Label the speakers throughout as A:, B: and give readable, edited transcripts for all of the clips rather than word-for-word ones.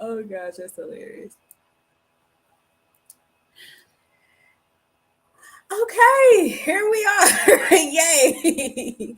A: Oh gosh, that's hilarious. Okay, here we are. Yay.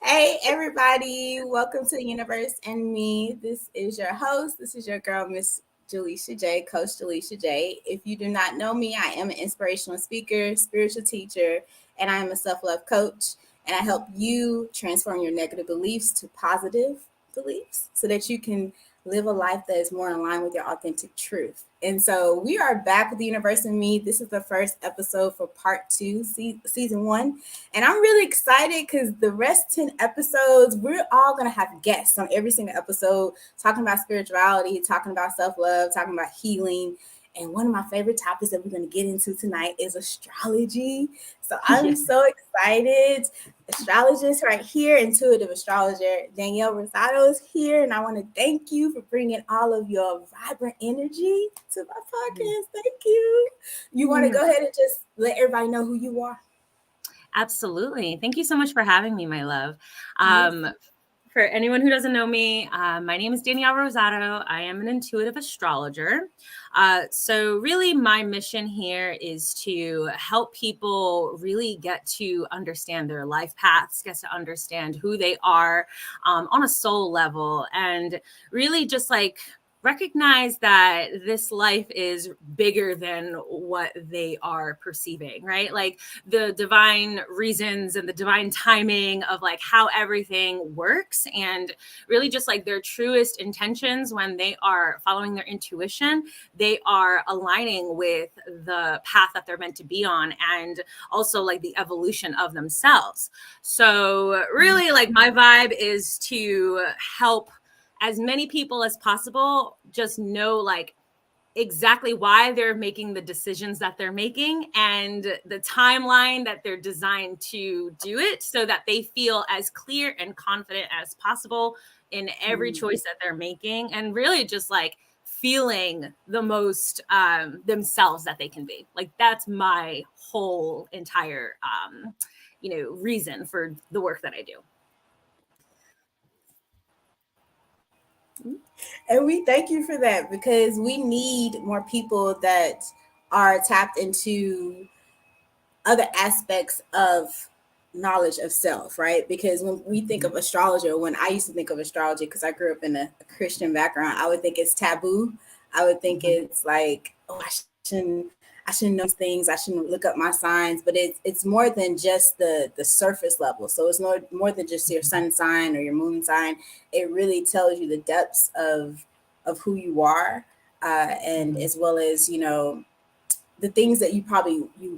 A: Hey, everybody. Welcome to the Universe and Me. This is your host. This is your girl, Miss Jaleisha J, Coach Jaleisha J. If you do not know me, I am an inspirational speaker, spiritual teacher, and I am a self love coach. And I help you transform your negative beliefs to positive beliefs so that you can live a life that is more in line with your authentic truth. And so we are back with the Universe and Me. This is the first episode for part two, season one. And I'm really excited because the rest 10 episodes, we're all going to have guests on every single episode talking about spirituality, talking about self-love, talking about healing. And one of my favorite topics that we're going to get into tonight is astrology. So I'm so excited. Astrologist right here, intuitive astrologer Danielle Rosado is here, and I want to thank you for bringing all of your vibrant energy to my podcast. Thank you. You want to go ahead and just let everybody know who you are?
B: Absolutely. Thank you so much for having me, my love. For anyone who doesn't know me, my name is Danielle Rosado. I am an intuitive astrologer. So really my mission here is to help people really get to understand their life paths, get to understand who they are on a soul level, and really just like recognize that this life is bigger than what they are perceiving, right? Like the divine reasons and the divine timing of like how everything works, and really just like their truest intentions when they are following their intuition, they are aligning with the path that they're meant to be on, and also like the evolution of themselves. So really like my vibe is to help as many people as possible just know like exactly why they're making the decisions that they're making and the timeline that they're designed to do it, so that they feel as clear and confident as possible in every choice that they're making, and really just like feeling the most themselves that they can be. Like that's my whole entire reason for the work that I do.
A: And we thank you for that because we need more people that are tapped into other aspects of knowledge of self, right? Because when we think of astrology, or when I used to think of astrology, because I grew up in a Christian background, I would think it's taboo. I would think it's like, oh, I shouldn't know these things. I shouldn't look up my signs. But it's more than just the surface level. So it's more than just your sun sign or your moon sign. It really tells you the depths of who you are, and as well as the things that you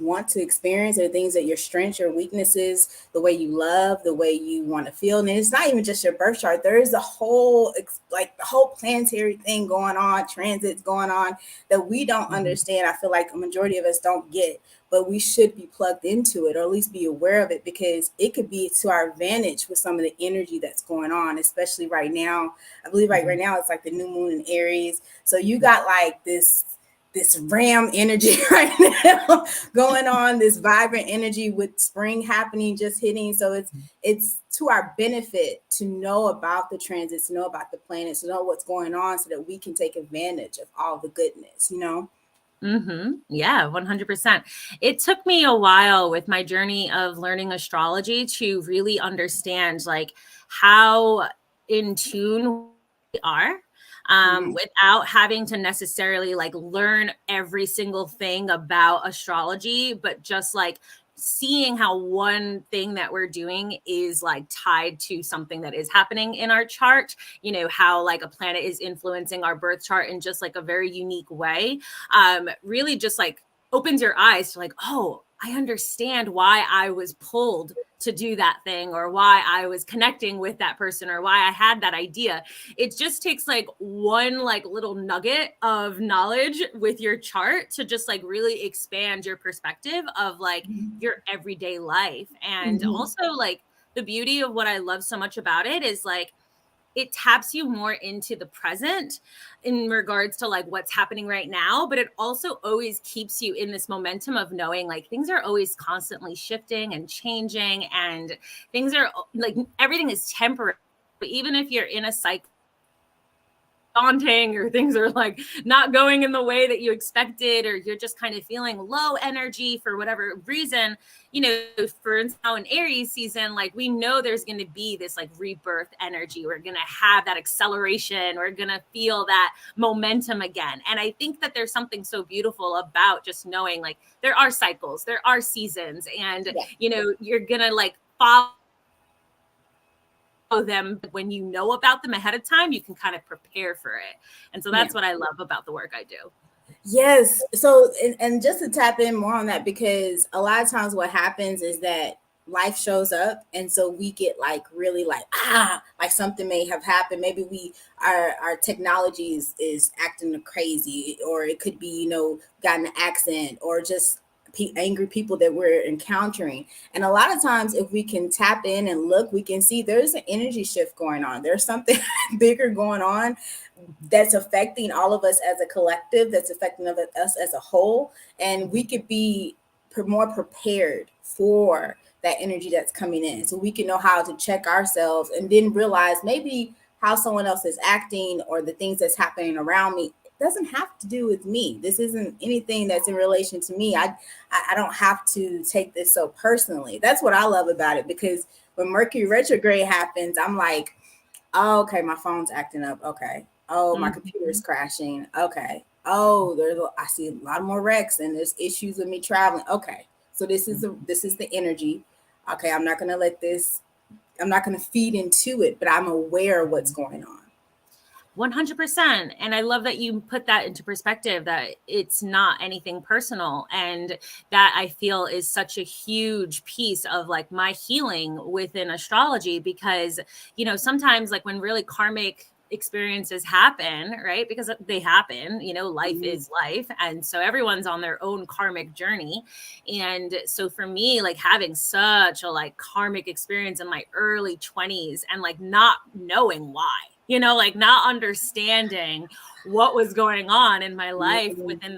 A: want to experience, or the things that your strengths, your weaknesses, the way you love, the way you want to feel. And it's not even just your birth chart. There is a whole the whole planetary thing going on, transits going on that we don't understand. I feel like a majority of us don't get, but we should be plugged into it, or at least be aware of it, because it could be to our advantage with some of the energy that's going on, especially right now. I believe right now it's like the new moon in Aries. So you got like this ram energy right now going on, this vibrant energy with spring happening, just hitting. So it's to our benefit to know about the transits, to know about the planets, to know what's going on, so that we can take advantage of all the goodness.
B: Yeah, 100%. It took me a while with my journey of learning astrology to really understand like how in tune we are, without having to necessarily like learn every single thing about astrology, but just like seeing how one thing that we're doing is like tied to something that is happening in our chart, how like a planet is influencing our birth chart in just like a very unique way. Really just like opens your eyes to like, oh, I understand why I was pulled to do that thing, or why I was connecting with that person, or why I had that idea. It just takes like one like little nugget of knowledge with your chart to just like really expand your perspective of like your everyday life. And also like the beauty of what I love so much about it is like it taps you more into the present in regards to like what's happening right now, but it also always keeps you in this momentum of knowing like things are always constantly shifting and changing, and things are like everything is temporary. But even if you're in a cycle daunting, or things are like not going in the way that you expected, or you're just kind of feeling low energy for whatever reason, for instance, now in Aries season, like we know there's going to be this like rebirth energy. We're going to have that acceleration. We're going to feel that momentum again. And I think that there's something so beautiful about just knowing like there are cycles, there are seasons, and,
A: Yeah.
B: you're going to like follow them. When you know about them ahead of time, you can kind of prepare for it. And so
A: Yeah.
B: that's what I love about the work I do.
A: Yes. So, and just to tap in more on that, because a lot of times what happens is that life shows up, and so we get like really like something may have happened. Maybe our technology is acting crazy, or it could be got in an accident, or just angry people that we're encountering. And a lot of times, if we can tap in and look, we can see there's an energy shift going on. There's something bigger going on that's affecting all of us as a collective, that's affecting us as a whole. And we could be more prepared for that energy that's coming in, so we can know how to check ourselves, and then realize maybe how someone else is acting or the things that's happening around me doesn't have to do with me. This isn't anything that's in relation to me. I don't have to take this so personally. That's what I love about it, because when Mercury retrograde happens, I'm like, oh, okay, my phone's acting up. Okay. Oh, my computer is crashing. Okay. Oh, I see a lot more wrecks, and there's issues with me traveling. Okay. So this is the energy. Okay, I'm not gonna let this, I'm not gonna feed into it, but I'm aware of what's going on.
B: 100%. And I love that you put that into perspective, that it's not anything personal. And that I feel is such a huge piece of like my healing within astrology, because, sometimes like when really karmic experiences happen, right? Because they happen, life is life. And so everyone's on their own karmic journey. And so for me, like having such a like karmic experience in my early 20s, and like not knowing why, like not understanding what was going on in my life within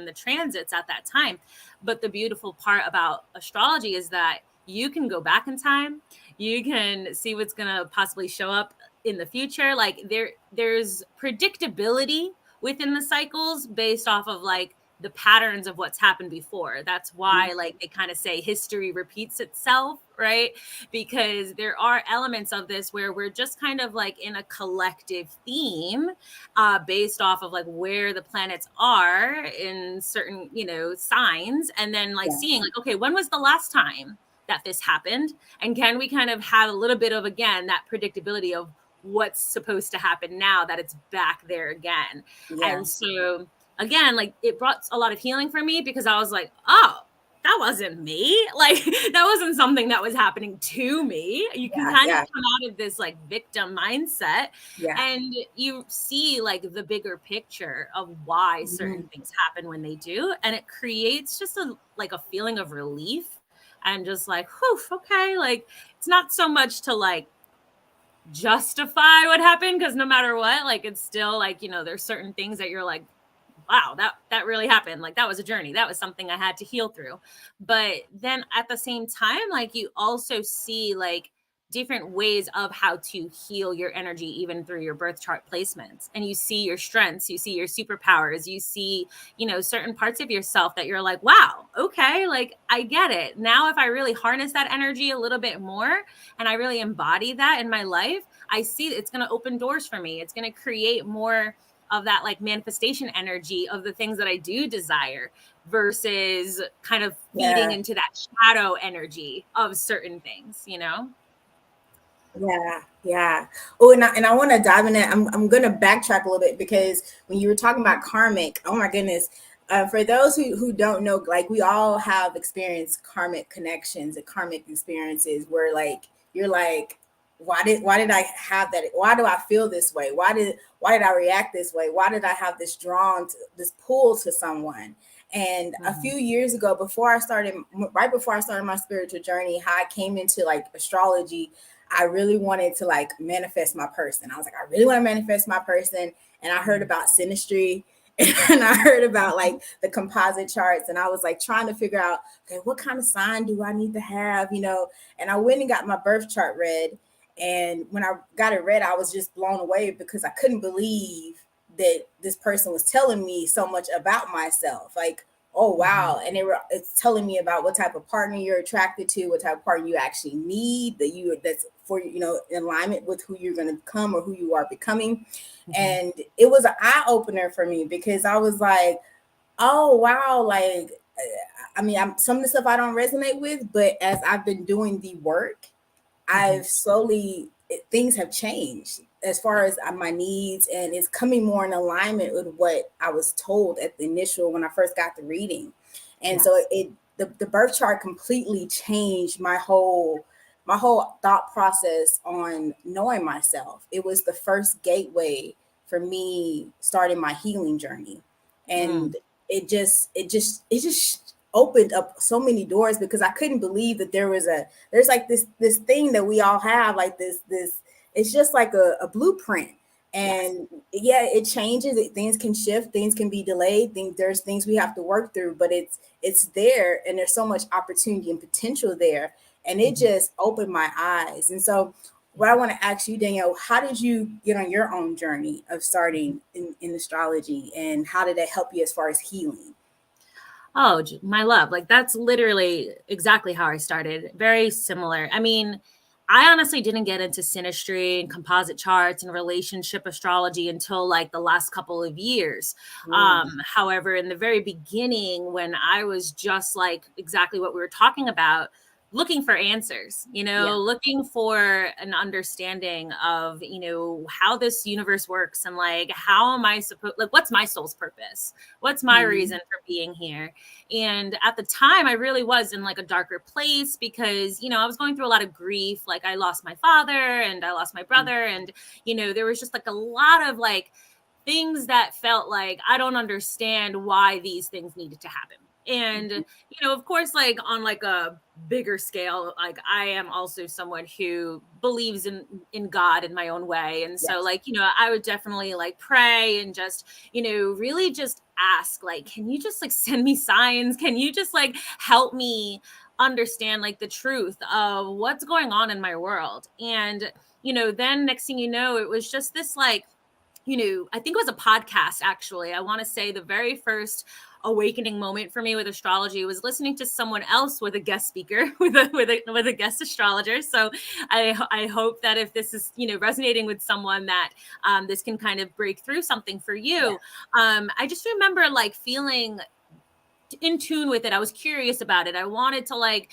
B: the transits at that time. But the beautiful part about astrology is that you can go back in time, you can see what's going to possibly show up in the future. Like there's predictability within the cycles based off of like the patterns of what's happened before. That's why like they kind of say history repeats itself, right? Because there are elements of this where we're just kind of like in a collective theme based off of like where the planets are in certain, signs, and then like
A: Yeah.
B: seeing like, okay, when was the last time that this happened? And can we kind of have a little bit of, again, that predictability of what's supposed to happen now that it's back there again.
A: Yeah.
B: And so again, like it brought a lot of healing for me, because I was like, oh, that wasn't me. Like that wasn't something that was happening to me. You can
A: Yeah.
B: kind of
A: Yeah.
B: come out of this like victim mindset,
A: Yeah.
B: and you see like the bigger picture of why certain things happen when they do. And it creates just a feeling of relief, and just like, whew, okay, like it's not so much to like justify what happened, because no matter what, like it's still like, there's certain things that you're like, wow, that really happened. Like that was a journey. That was something I had to heal through. But then at the same time, like you also see like different ways of how to heal your energy, even through your birth chart placements. And you see your strengths, you see your superpowers, you see, certain parts of yourself that you're like, wow, okay, like I get it. Now, if I really harness that energy a little bit more, and I really embody that in my life, I see it's going to open doors for me. It's going to create more of that like manifestation energy of the things that I do desire, versus kind of feeding
A: Yeah.
B: into that shadow energy of certain things.
A: Yeah, yeah. Oh, and I want to dive in that. I'm going to backtrack a little bit, because when you were talking about karmic, oh my goodness, for those who don't know, like we all have experienced karmic connections and karmic experiences where like you're like, why did I have that? Why do I feel this way? Why did I react this way? Why did I have this pull to someone? And a few years ago, right before I started my spiritual journey, how I came into like astrology, I really wanted to like manifest my person. I was like, I really want to manifest my person. And I heard about synastry and I heard about like the composite charts. And I was like trying to figure out, okay, what kind of sign do I need to have? And I went and got my birth chart read. And when I got it read, I was just blown away because I couldn't believe that this person was telling me so much about myself. Like, oh wow. And it's telling me about what type of partner you're attracted to, what type of partner you actually need, that's for, in alignment with who you're going to become or who you are becoming. And it was an eye opener for me because I was like, oh wow, like I mean, some of the stuff I don't resonate with, but as I've been doing the work, I've slowly things have changed as far as my needs, and it's coming more in alignment with what I was told at the initial when I first got the reading. And so the birth chart completely changed my whole thought process on knowing myself. It was the first gateway for me starting my healing journey. And it just opened up so many doors because I couldn't believe that there's like this thing that we all have, like this it's just like a blueprint. And yeah, it changes, things can shift, things can be delayed, there's things we have to work through, but it's there, and there's so much opportunity and potential there. And it just opened my eyes. And so what I want to ask you, Danielle, how did you get on your own journey of starting in astrology, and how did that help you as far as healing?
B: Oh, my love. Like that's literally exactly how I started. Very similar. I mean, I honestly didn't get into synastry and composite charts and relationship astrology until like the last couple of years. However, in the very beginning, when I was just like exactly what we were talking about, looking for answers,
A: Yeah.
B: looking for an understanding of, how this universe works, and like, how am I supposed, like, what's my soul's purpose? What's my
A: Mhm.
B: reason for being here? And at the time, I really was in like a darker place because, I was going through a lot of grief. Like, I lost my father and I lost my brother. And, there was just like a lot of like things that felt like I don't understand why these things needed to happen. And, of course, like on like a bigger scale, like I am also someone who believes in God in my own way. And so
A: Yes.
B: like, I would definitely like pray and just, really just ask, like, can you just like send me signs? Can you just like help me understand like the truth of what's going on in my world? And, then next thing you know, it was just this like, I think it was a podcast actually. I want to say the very first awakening moment for me with astrology was listening to someone else with a guest speaker with a guest astrologer. So I hope that if this is resonating with someone, that this can kind of break through something for
A: Yeah.
B: you. I just remember like feeling in tune with it. I was curious about it. I wanted to like,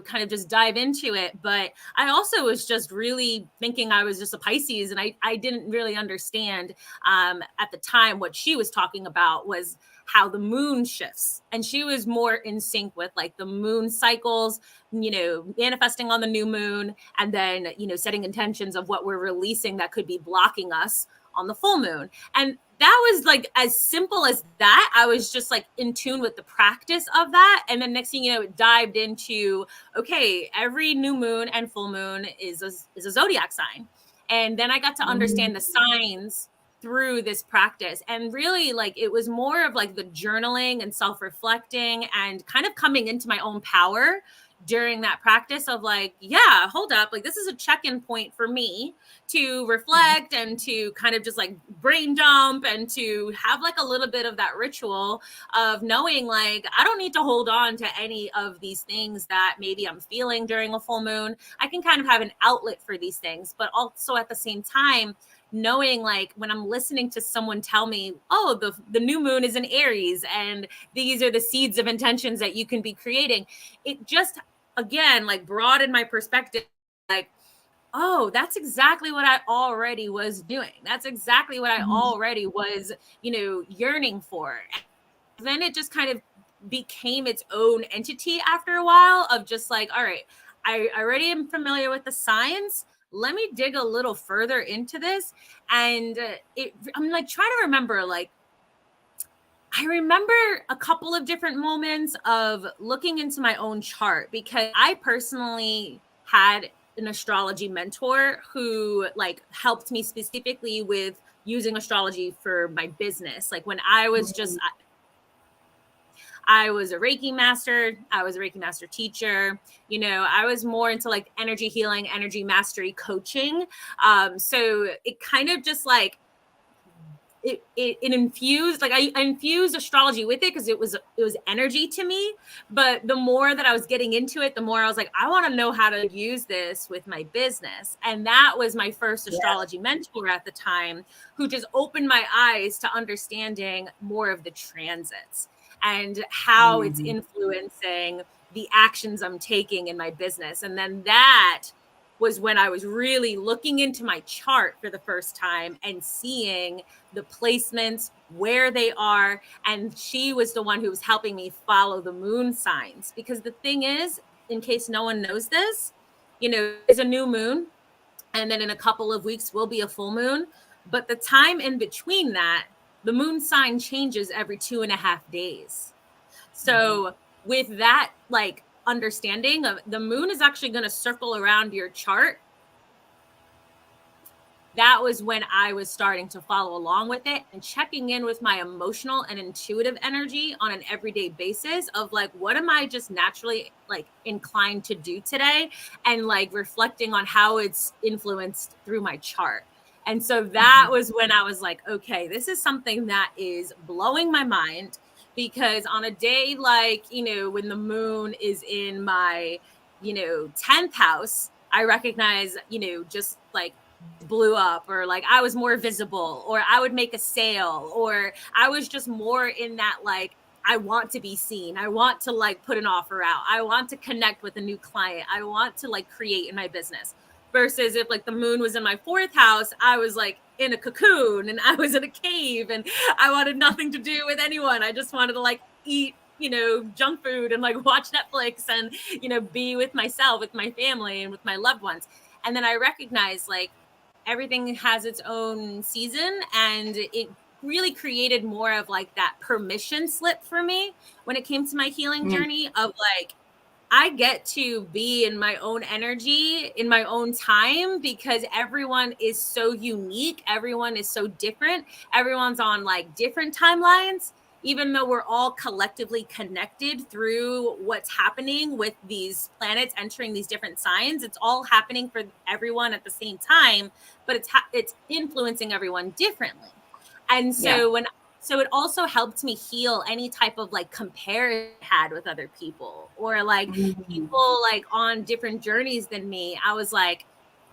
B: kind of just dive into it. But I also was just really thinking I was just a Pisces, and I didn't really understand at the time what she was talking about was how the moon shifts. And she was more in sync with like the moon cycles, manifesting on the new moon, and then, setting intentions of what we're releasing that could be blocking us on the full moon. And that was like as simple as that. I was just like in tune with the practice of that. And then next thing you know, it dived into, okay, every new moon and full moon is a zodiac sign. And then I got to understand the signs through this practice. And really like it was more of like the journaling and self-reflecting and kind of coming into my own power during that practice of like, yeah, hold up, like this is a check-in point for me to reflect and to kind of just like brain dump and to have like a little bit of that ritual of knowing like I don't need to hold on to any of these things that maybe I'm feeling during a full moon. I can kind of have an outlet for these things, but also at the same time knowing like when I'm listening to someone tell me, oh, the new moon is in Aries and these are the seeds of intentions that you can be creating, it just again like broadened my perspective. Like, oh, that's exactly what I already was doing. That's exactly what I already was, yearning for. And then it just kind of became its own entity after a while of just like, all right, I already am familiar with the science. Let me dig a little further into this. And I'm like trying to remember, like, I remember a couple of different moments of looking into my own chart because I personally had an astrology mentor who like helped me specifically with using astrology for my business. Like when I was just I was a Reiki master. I was a Reiki master teacher. I was more into like energy healing, energy mastery coaching. So it kind of just like it infused, like I infused astrology with it because it was energy to me. But the more that I was getting into it, the more I was like, I want to know how to use this with my business. And that was my first
A: Yeah.
B: astrology mentor at the time, who just opened my eyes to understanding more of the transits and how it's
A: Mhm.
B: influencing the actions I'm taking in my business. And then that was when I was really looking into my chart for the first time and seeing the placements, where they are. And she was the one who was helping me follow the moon signs. Because the thing is, in case no one knows this, there's a new moon, and then in a couple of weeks will be a full moon. But the time in between that, the moon sign changes every 2.5 days.
A: Mhm.
B: So with that, like, understanding of the moon is actually going to circle around your chart, that was when I was starting to follow along with it and checking in with my emotional and intuitive energy on an everyday basis of like, what am I just naturally like inclined to do today? And like reflecting on how it's influenced through my chart. And so that
A: Mhm.
B: was when I was like, okay, this is something that is blowing my mind, because on a day like, when the moon is in my, 10th house, I recognize, just like blew up, or like I was more visible, or I would make a sale, or I was just more in that like, I want to be seen. I want to like put an offer out. I want to connect with a new client. I want to like create in my business. Versus if like the moon was in my fourth house, I was like in a cocoon and I was in a cave and I wanted nothing to do with anyone. I just wanted to like eat, junk food and like watch Netflix and, be with myself, with my family and with my loved ones. And then I recognized like everything has its own season, and it really created more of like that permission slip for me when it came to my healing
A: Mhm.
B: journey of like, I get to be in my own energy in my own time, because everyone is so unique. Everyone is so different. Everyone's on like different timelines, even though we're all collectively connected through what's happening with these planets entering these different signs. It's all happening for everyone at the same time, but it's influencing everyone differently. And
A: Yeah.
B: so it also helped me heal any type of like comparison I had with other people, or like
A: Mhm.
B: people like on different journeys than me. I was like,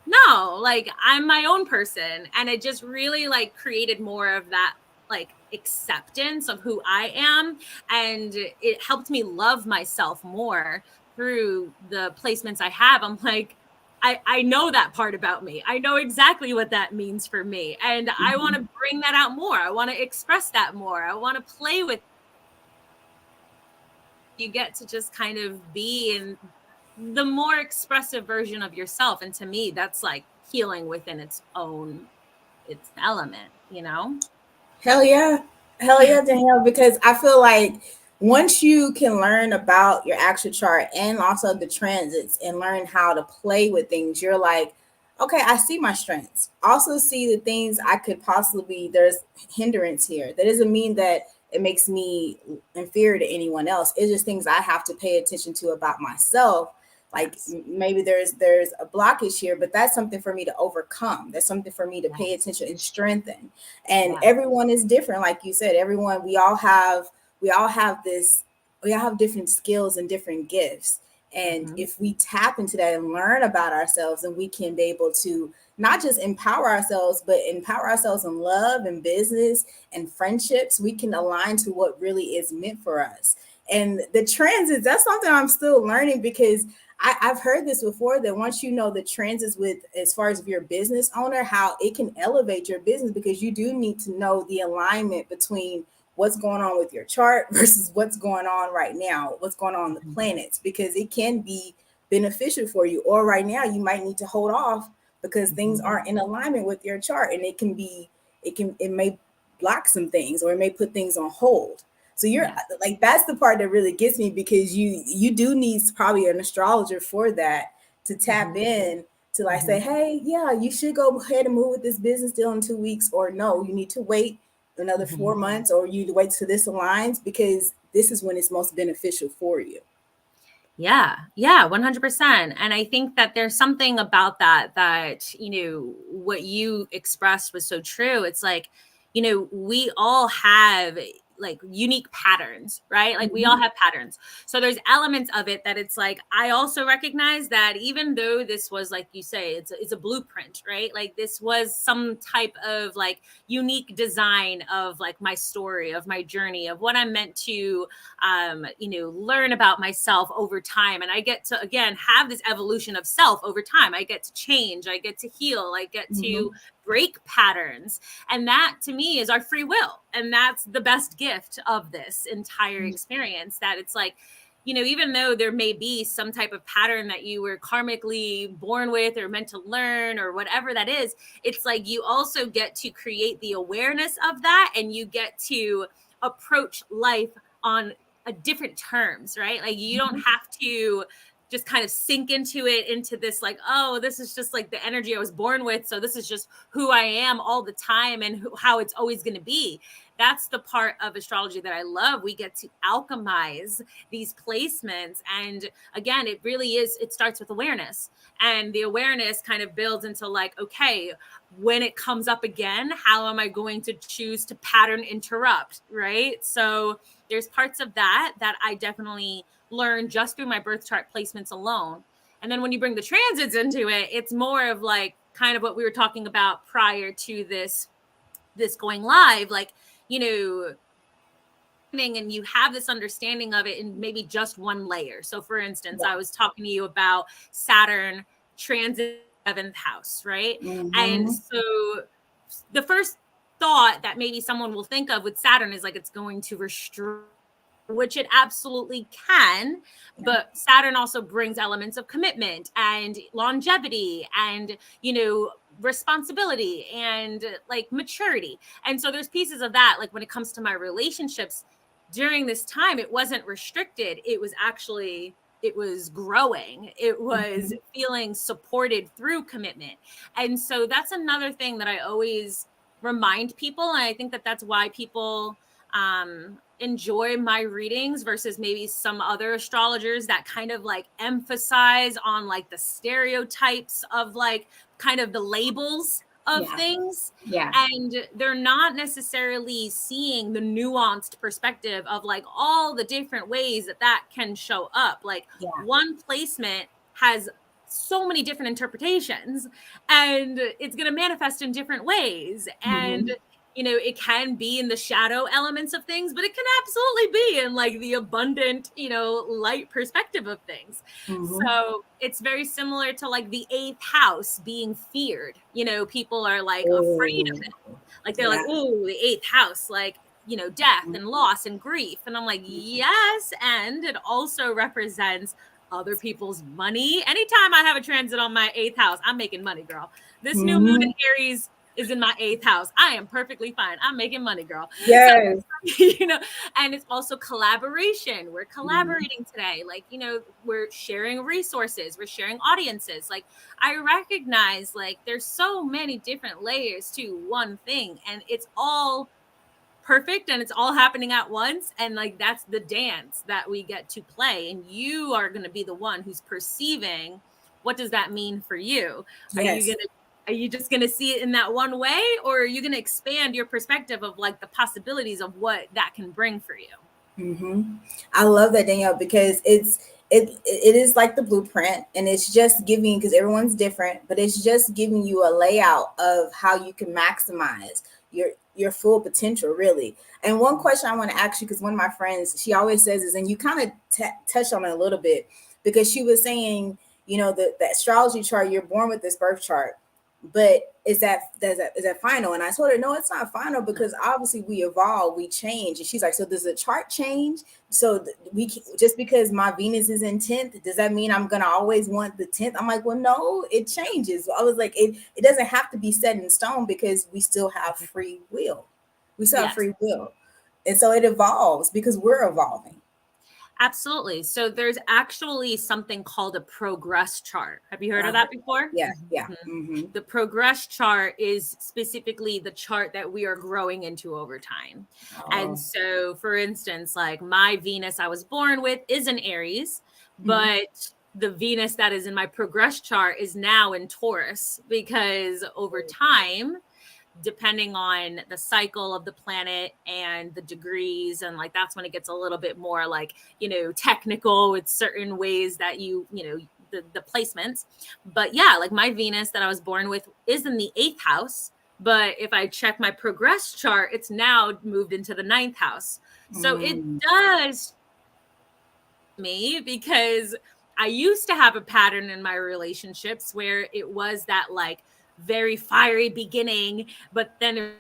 B: no, like I'm my own person. And it just really like created more of that like acceptance of who I am. And it helped me love myself more through the placements I have. I'm like, I know that part about me. I know exactly what that means for me. And I want
A: Mhm.
B: to bring that out more. I want to express that more. I want to play with, you get to just kind of be in the more expressive version of yourself. And to me, that's like healing within its element.
A: Hell yeah. Hell yeah, Danielle, because I feel like once you can learn about your actual chart and also the transits and learn how to play with things, you're like, okay, I see my strengths. Also see the things I could possibly, there's hindrance here. That doesn't mean that it makes me inferior to anyone else. It's just things I have to pay attention to about myself. Like
B: Yes.
A: maybe there's a blockage here, but that's something for me to overcome. That's something for me to pay
B: Yes.
A: attention and strengthen. And
B: Yes.
A: everyone is different, like you said. Everyone, we all have this, we all have different skills and different gifts. And
B: Hmm.
A: if we tap into that and learn about ourselves, then we can be able to not just empower ourselves, but empower ourselves in love and business and friendships. We can align to what really is meant for us. And the transits, that's something I'm still learning, because I've heard this before, that once you know the transits with, as far as if you're a business owner, how it can elevate your business, because you do need to know the alignment between what's going on with your chart versus what's going on right now, what's going on the
B: Hmm.
A: planets, because it can be beneficial for you. Or right now you might need to hold off because things
B: Hmm.
A: aren't in alignment with your chart, and it may block some things, or it may put things on hold. So you're
B: Yes.
A: like, that's the part that really gets me, because you do need probably an astrologer for that, to tap
B: Hmm.
A: in, to like say,
B: Hmm.
A: hey, yeah, you should go ahead and move with this business deal in 2 weeks, or no, you need to wait. another 4 months, or you wait till this aligns, because this is when it's most beneficial for you.
B: Yeah, yeah, 100%. And I think that there's something about that, what you expressed was so true. It's like, we all have like unique patterns, right? Like we all
A: Mm-hmm.
B: have patterns. So there's elements of it that it's like, I also recognize that even though this was, like you say, it's a blueprint, right? Like this was some type of like unique design of like my story, of my journey, of what I'm meant to learn about myself over time. And I get to, again, have this evolution of self over time. I get to change, I get to heal, I get
A: Mm-hmm.
B: to break patterns. And that to me is our free will. And that's the best gift of this entire experience, that it's like, even though there may be some type of pattern that you were karmically born with or meant to learn or whatever that is, it's like you also get to create the awareness of that, and you get to approach life on a different terms, right? Like you don't have to just kind of sink into this like, oh, this is just like the energy I was born with, so this is just who I am all the time and how it's always going to be. That's the part of astrology that I love. We get to alchemize these placements, and again, it really is, it starts with awareness, and the awareness kind of builds into like, okay, when it comes up again, how am I going to choose to pattern interrupt, right? So there's parts of that I definitely learned just through my birth chart placements alone. And then when you bring the transits into it, it's more of like kind of what we were talking about prior to this going live, like, and you have this understanding of it in maybe just one layer. So for instance, I was talking to you about Saturn transit 7th house, right? And
A: Mm-hmm.
B: so the first thought that maybe someone will think of with Saturn is like it's going to restrict, which it absolutely can.
A: Yeah.
B: But Saturn also brings elements of commitment and longevity and, responsibility and like maturity. And so there's pieces of that. Like when it comes to my relationships during this time, it wasn't restricted. It was growing. It was
A: Mm-hmm.
B: feeling supported through commitment. And so that's another thing that I always remind people. And I think that that's why people enjoy my readings versus maybe some other astrologers that kind of like emphasize on like the stereotypes of like kind of the labels of
A: Yeah.
B: things,
A: Yeah.
B: and they're not necessarily seeing the nuanced perspective of like all the different ways that can show up. Like
A: Yeah.
B: one placement has so many different interpretations, and it's going to manifest in different ways. And
A: Mm-hmm.
B: it can be in the shadow elements of things, but it can absolutely be in like the abundant, light perspective of things.
A: Mm-hmm.
B: So it's very similar to like the 8th house being feared. People are like afraid of
A: Oh,
B: it. Like they're like,
A: yeah.
B: oh, the 8th house, like, death and loss and grief. And I'm like, yes. And it also represents other people's money. Anytime I have a transit on my 8th house, I'm making money, girl. This new moon
A: Mm-hmm.
B: in Aries is in my 8th house. I am perfectly fine. I'm making money, girl. So,
A: Yes.
B: and it's also collaboration. We're
A: Mm-hmm.
B: collaborating today. Like, we're sharing resources, we're sharing audiences. Like, I recognize like there's so many different layers to one thing, and it's all perfect and it's all happening at once. And like that's the dance that we get to play. And you are going to be the one who's perceiving what does that mean for you. Are you going
A: Yes.
B: to are you just going to see it in that one way, or are you going to expand your perspective of like the possibilities of what that can bring for you?
A: Mm-hmm. I love that, Danielle, because it is like the blueprint, and it's just giving, because everyone's different, but it's just giving you a layout of how you can maximize your full potential, really. And one question I want to ask you, because one of my friends, she always says is, and you kind of touched on it a little bit, because she was saying, the astrology chart, you're born with this birth chart, but is that final? And I told her, no, it's not final, because obviously we evolve, we change. And she's like, so does the chart change? So just because my Venus is in 10th, does that mean I'm gonna always want the 10th? I'm like, well, no, it changes. I was like, it doesn't have to be set in stone, because we still have free will. We still have
B: Yes.
A: free will. And so it evolves because we're evolving.
B: Absolutely. So there's actually something called a progress chart. Have you heard of
A: I've
B: that
A: heard that.
B: before?
A: Yeah, yeah.
B: Mhm.
A: Mm-hmm.
B: The progress chart is specifically the chart that we are growing into over time. And
A: Oh.
B: so, for instance, like my Venus I was born with is in Aries,
A: Mm-hmm.
B: but the Venus that is in my progress chart is now in Taurus because over time, depending on the cycle of the planet and the degrees, and like that's when it gets a little bit more like, technical with certain ways that the placements. But yeah, like my Venus that I was born with is in the 8th house, but if I check my progress chart, it's now moved into the 9th house. So it
A: Mm-hmm.
B: does me because I used to have a pattern in my relationships where it was that like very fiery beginning, but then a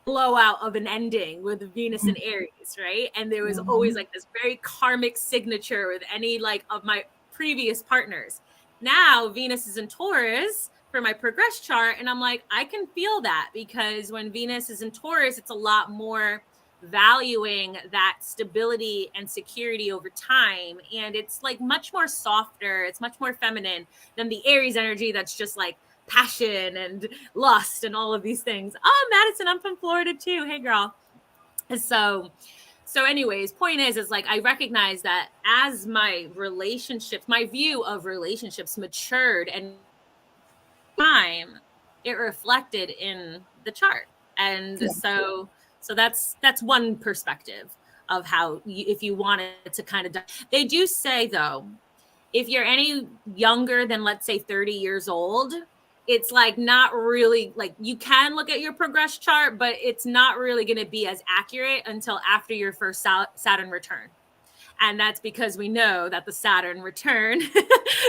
B: blowout of an ending with Venus and Aries, right? And there was always like this very karmic signature with any like of my previous partners. Now Venus is in Taurus for my progress chart, and I'm like, I can feel that because when Venus is in Taurus, it's a lot more valuing that stability and security over time. And it's like much more softer, it's much more feminine than the Aries energy that's just like passion and lust and all of these things. Oh, Madison, I'm from Florida too. Hey, girl. So anyways, point is like I recognize that as my relationships, my view of relationships matured and time, it reflected in the chart. And
A: Yeah.
B: so that's one perspective of how if you wanted to kind of they do say though, if you're any younger than let's say 30 years old, it's like not really like you can look at your progress chart, but it's not really going to be as accurate until after your first Saturn return. And that's because we know that the Saturn return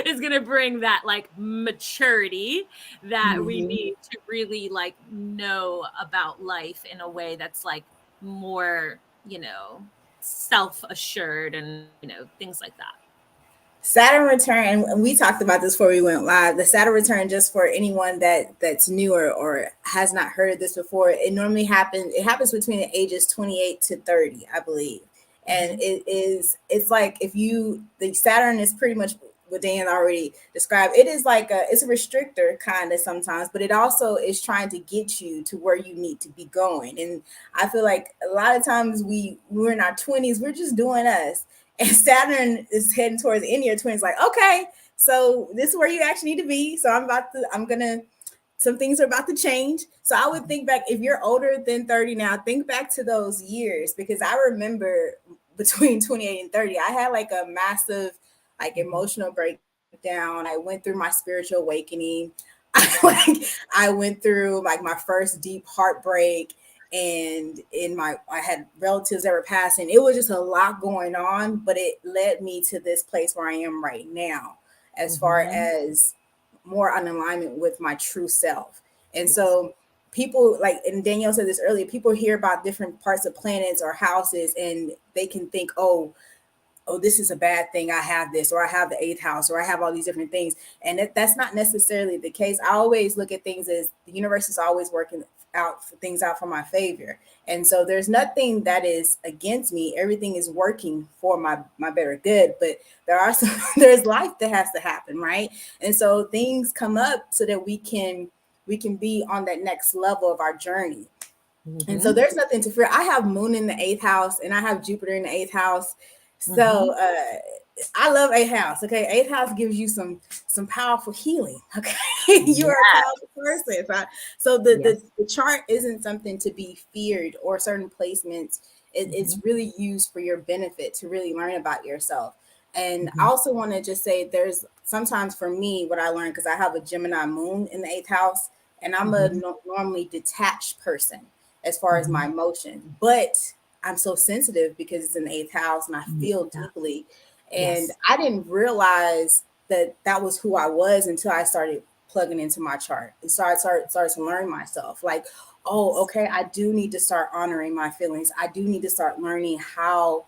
B: is going to bring that like maturity that we
A: Mm-hmm.
B: need to really like know about life in a way that's like more, self assured and, things like that.
A: Saturn return, and we talked about this before we went live. The Saturn return, just for anyone that's new or has not heard of this before, it normally happens. It happens between the ages 28 to 30, I believe. And it's like if you the Saturn is pretty much what Dan already described. It is like it's a restrictor kind of sometimes, but it also is trying to get you to where you need to be going. And I feel like a lot of times we're in our 20s, we're just doing us, and Saturn is heading towards the end of your 20s, like, okay, so this is where you actually need to be. So I'm gonna, some things are about to change. So I would think back, if you're older than 30 now, think back to those years, because I remember between 28 and 30, I had like a massive like emotional breakdown. I went through my spiritual awakening. I went through like my first deep heartbreak, and I had relatives that were passing. It was just a lot going on, but it led me to this place where I am right now, as far as more on alignment with my true self. And
B: Yes.
A: so people like, and Danielle said this earlier, people hear about different parts of planets or houses and they can think, oh, this is a bad thing. I have this, or I have the 8th house, or I have all these different things. And that's not necessarily the case. I always look at things as the universe is always working out things out for my favor. And so there's nothing that is against me. Everything is working for my better good. But there are some there's life that has to happen, right? And so things come up so that we can be on that next level of our journey. And so
B: Mm-hmm.
A: there's nothing to fear. I have Moon in the 8th house and I have Jupiter in the 8th house.
B: Mm-hmm.
A: So I love 8th house. Okay. 8th house gives you some powerful healing. Okay. You are a
B: Yeah.
A: powerful person. So
B: Yes.
A: the chart isn't something to be feared, or certain placements. It's
B: Mm-hmm.
A: really used for your benefit to really learn about yourself. And I
B: Mm-hmm.
A: also want to just say there's sometimes for me what I learned, because I have a Gemini moon in the 8th house, and I'm a
B: Mm-hmm.
A: normally detached person as far as my
B: Mm-hmm.
A: emotions. But I'm so sensitive because it's in the 8th house and I feel
B: Yeah.
A: deeply. And
B: Yes.
A: I didn't realize that that was who I was until I started plugging into my chart. And so I started to learn myself. Like, oh,
B: Yes.
A: okay, I do need to start honoring my feelings. I do need to start learning how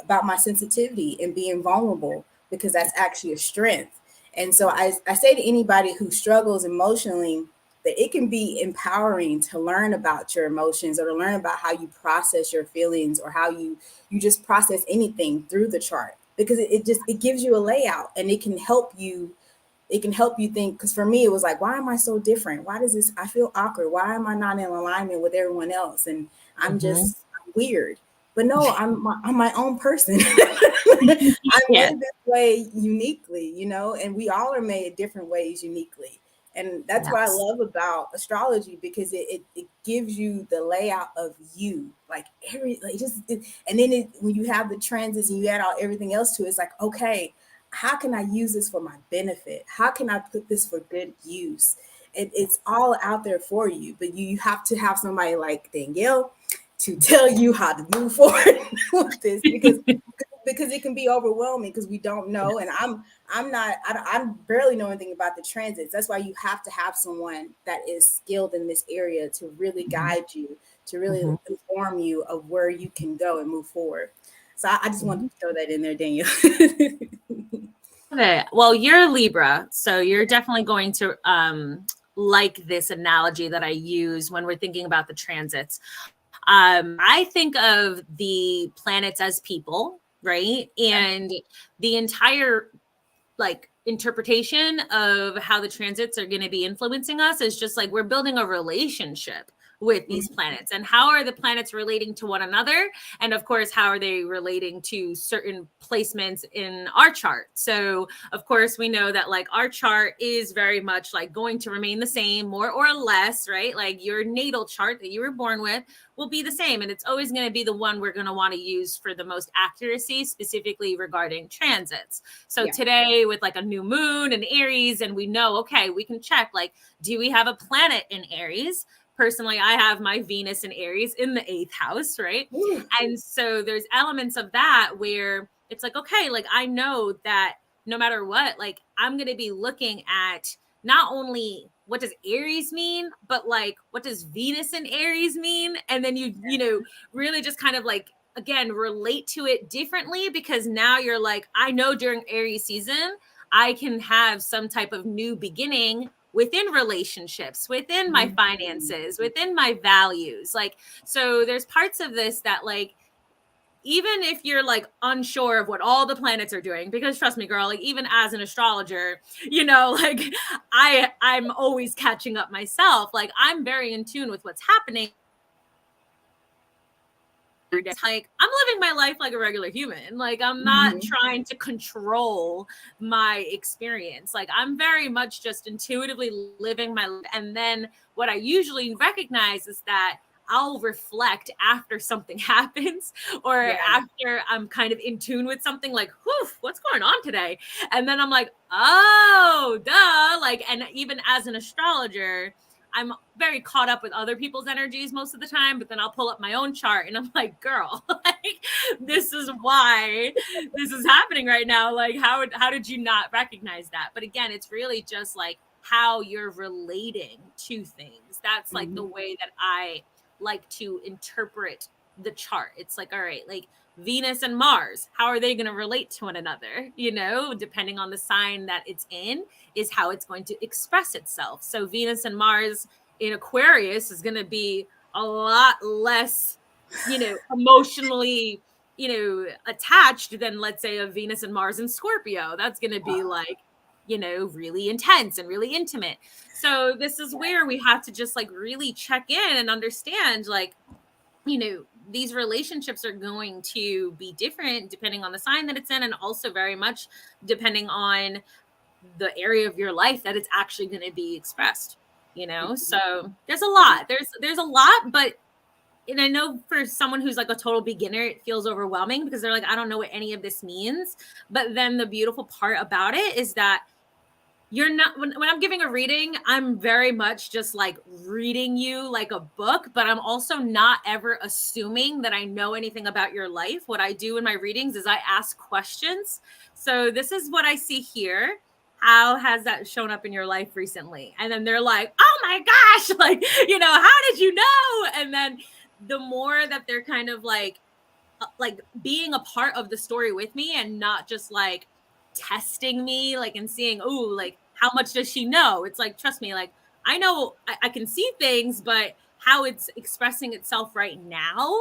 A: about my sensitivity and being vulnerable, because that's actually a strength. And so I say to anybody who struggles emotionally that it can be empowering to learn about your emotions, or to learn about how you process your feelings, or how you just process anything through the chart, because it gives you a layout, and it can help you think. Because for me, it was like, why am I so different? Why does this, I feel awkward? Why am I not in alignment with everyone else? And I'm
B: Mm-hmm.
A: just weird. But no, I'm my own person. I'm
B: Yes.
A: made this way uniquely, you know, and we all are made different ways uniquely. And that's what I
B: Yes.
A: love about astrology, because it gives you the layout of you, like and then when you have the transits and you add all everything else to it, it's like, okay, how can I use this for my benefit? How can I put this for good use? It's all out there for you, but you have to have somebody like Danielle to tell you how to move forward with this, because it can be overwhelming, because we don't know. And I'm not I barely know anything about the transits. That's why you have to have someone that is skilled in this area to really guide you, to really
B: Mm-hmm.
A: inform you of where you can go and move forward. So I just wanted
B: Mm-hmm.
A: to throw that in there, Danielle.
B: Love it. Well, you're a Libra, so you're definitely going to like this analogy that I use when we're thinking about the transits. I think of the planets as people, right? And the entire like interpretation of how the transits are going to be influencing us is just like we're building a relationship with these planets, and how are the planets relating to one another, and of course how are they relating to certain placements in our chart. So of course we know that like our chart is very much like going to remain the same, more or less, right? Like your natal chart that you were born with will be the same, and it's always going to be the one we're going to want to use for the most accuracy, specifically regarding transits. So
A: Yeah.
B: today with like a new moon and Aries, and we know, okay, we can check like, do we have a planet in Aries? Personally, I have my Venus in Aries in the 8th house, right?
A: Ooh.
B: And so there's elements of that where it's like, okay, like I know that no matter what, like I'm going to be looking at not only what does Aries mean, but like what does Venus in Aries mean? And then you know, really just kind of like again relate to it differently, because now you're like, I know during Aries season I can have some type of new beginning within relationships, within my finances, within my values. Like, so there's parts of this that like even if you're like unsure of what all the planets are doing, because trust me girl, like even as an astrologer, you know, like I'm always catching up myself. Like I'm very in tune with what's happening. Like I'm living my life like a regular human. Like I'm not
A: Mhm.
B: trying to control my experience. Like I'm very much just intuitively living my life. And then what I usually recognize is that I'll reflect after something happens, or
A: Yeah.
B: after I'm kind of in tune with something like, whew, what's going on today? And then I'm like, oh, duh. Like, and even as an astrologer, I'm very caught up with other people's energies most of the time, but then I'll pull up my own chart and I'm like, girl, like this is why this is happening right now. Like how did you not recognize that? But again, it's really just like how you're relating to things. That's like the
A: Mhm.
B: way that I like to interpret the chart. It's like, all right, like Venus and Mars, how are they going to relate to one another? You know, depending on the sign that it's in, is how it's going to express itself. So Venus and Mars in Aquarius is going to be a lot less, you know, emotionally, you know, attached than let's say a Venus and Mars in Scorpio. That's going to be like, you know, really intense and really intimate. So this is where we have to just like really check in and understand like, you know, these relationships are going to be different depending on the sign that it's in, and also very much depending on the area of your life that it's actually going to be expressed, you know. So there's a lot, there's a lot, but and I know for someone who's like a total beginner it feels overwhelming because they're like, I don't know what any of this means. But then the beautiful part about it is that you're not when I'm giving a reading, I'm very much just like reading you like a book, but I'm also not ever assuming that I know anything about your life. What I do in my readings is I ask questions. So this is what I see here. How has that shown up in your life recently? And then they're like, oh my gosh, like, you know, how did you know? And then the more that they're kind of like being a part of the story with me and not just like testing me like and seeing, oh, like how much does she know? It's like, trust me, like I know I can see things, but how it's expressing itself right now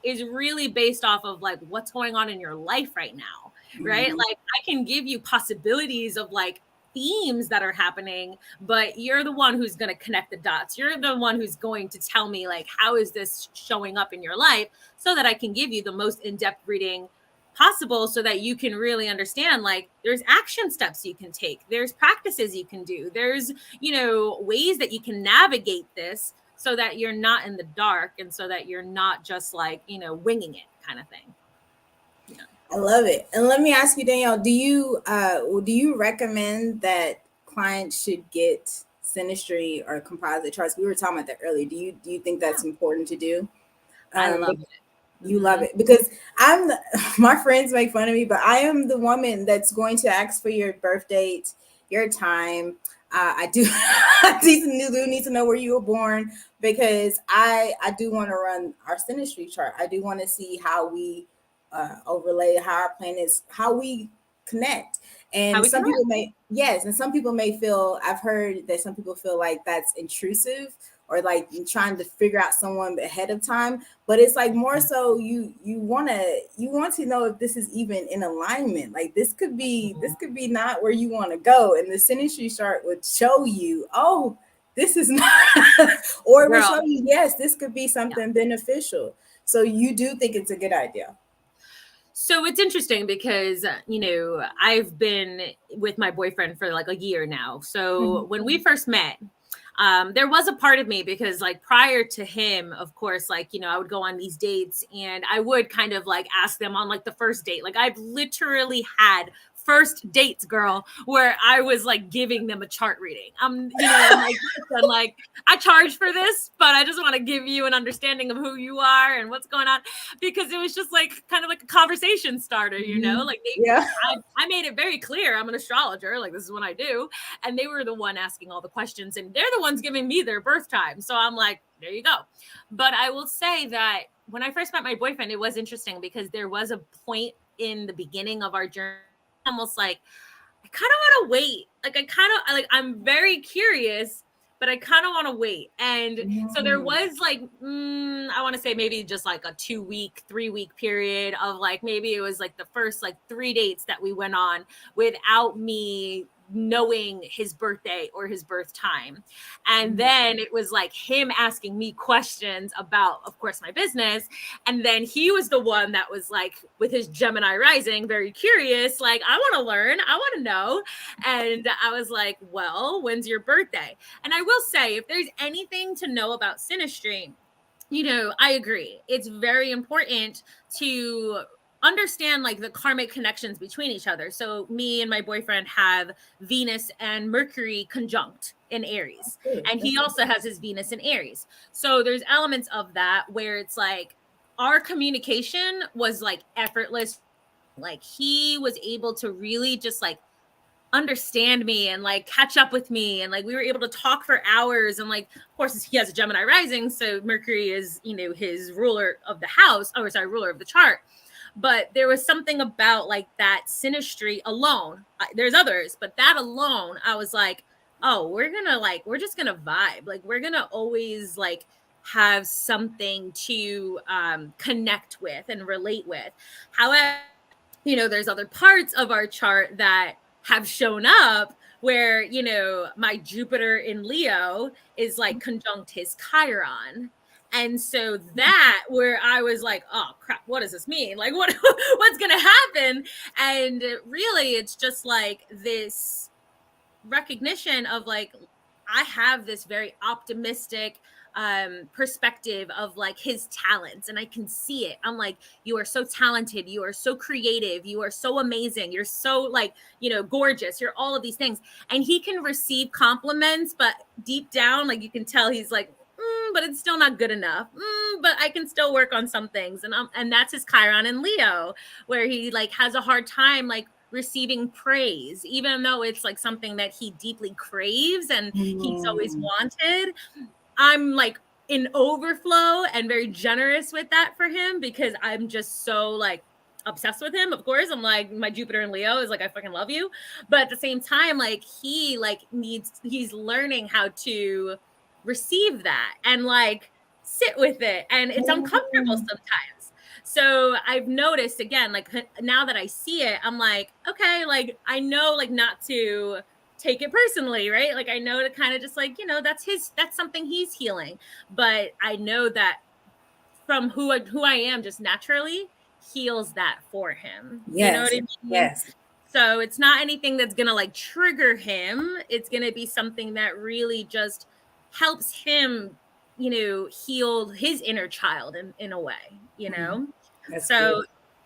B: is really based off of like what's going on in your life right now, right?
A: Mhm.
B: Like I can give you possibilities of like themes that are happening, but you're the one who's going to connect the dots. You're the one who's going to tell me like how is this showing up in your life so that I can give you the most in-depth reading possible so that you can really understand like there's action steps you can take, there's practices you can do, there's ways that you can navigate this so that you're not in the dark and so that you're not just like winging it kind of thing. Yeah.
A: I love it. And let me ask you, Danielle, do you recommend that clients should get synastry or composite charts? We were talking about that earlier. Do you think that's
B: Yeah,
A: important to do?
B: I
A: Um,
B: love it.
A: You love it because my friends make fun of me, but I am the woman that's going to ask for your birth date, your time. I do, I do need to know where you were born because I do want to run our synastry chart. I do want to see how we overlay how our planets, how we connect.
B: How
A: And
B: we
A: some
B: connect.
A: people may, yes, and some people may feel, I've heard that some people feel like that's intrusive or like trying to figure out someone ahead of time, but it's like more so you want to know if this is even in alignment. Like this could be not where you want to go, and the synastry chart would show you, oh, this is not, or it would
B: Girl,
A: show you, yes, this could be
B: yeah.
A: something beneficial. So you do think it's a good idea?
B: So it's interesting because, I've been with my boyfriend for like a year now. So
A: Mhm.
B: when we first met, there was a part of me because, like, prior to him, of course, like, I would go on these dates and I would kind of like ask them on like the first date. Like, I've literally had first dates, girl, where I was like giving them a chart reading. I'm like, listen, like, I charge for this, but I just want to give you an understanding of who you are and what's going on because it was just like kind of like a conversation starter,
A: Mhm.
B: like
A: Yeah.
B: I made it very clear I'm an astrologer, like this is what I do, and they were the one asking all the questions and they're the ones giving me their birth time. So I'm like, there you go. But I will say that when I first met my boyfriend, it was interesting because there was a point in the beginning of our journey almost like I kind of want to wait. Like I'm very curious, but I kind of want to wait. And so there
A: Mhm.
B: was like I want to say maybe just like a 2 week, 3 week period of like maybe it was like the first like 3 dates that we went on without me knowing his birthday or his birth time. And
A: Mhm.
B: then it was like him asking me questions about, of course, my business. And then he was the one that was like, with his Gemini rising, very curious, like, I want to learn, I want to know. And I was like, well, when's your birthday? And I will say, if there's anything to know about synastry, I agree. It's very important to understand like the karmic connections between each other. So me and my boyfriend have Venus and Mercury conjunct in Aries,
A: Good.
B: and he
A: That's
B: also has his Venus in Aries. So there's elements of that where it's like our communication was like effortless. Like he was able to really just like understand me and like catch up with me, and like we were able to talk for hours. And like of course he has a Gemini rising, so Mercury is his ruler of the house, or sorry, ruler of the chart. But there was something about like that synastry alone. There's others, but that alone, I was like, oh, we're just gonna vibe. Like we're gonna always like have something to connect with and relate with. However, there's other parts of our chart that have shown up where, my Jupiter in Leo is like conjunct his Chiron. And so that where I was like, oh crap, what does this mean? Like what's going to happen? And really it's just like this recognition of like I have this very optimistic perspective of like his talents, and I can see it. I'm like, you are so talented, you are so creative, you are so amazing, you're so like gorgeous, you're all of these things. And he can receive compliments, but deep down like you can tell he's like, but it's still not good enough. But I can still work on some things. And that's his Chiron in Leo, where he like has a hard time like receiving praise, even though it's like something that he deeply craves and he's always
A: Mhm.
B: wanted. I'm like in overflow and very generous with that for him because I'm just so like obsessed with him. Of course, I'm like, my Jupiter and Leo is like, I fucking love you. But at the same time, like he's learning how to receive that and like sit with it. And it's uncomfortable
A: Mm.
B: sometimes. So I've noticed again, like now that I see it, I'm like, okay, like I know like not to take it personally, right? Like I know to kind of just like, that's something he's healing. But I know that from who I am just naturally heals that for him. You know what
A: Yes,
B: I mean?
A: yes.
B: So it's not anything that's going to like trigger him. It's going to be something that really just helps him, heal his inner child in a way,
A: Mhm. That's
B: So
A: beautiful.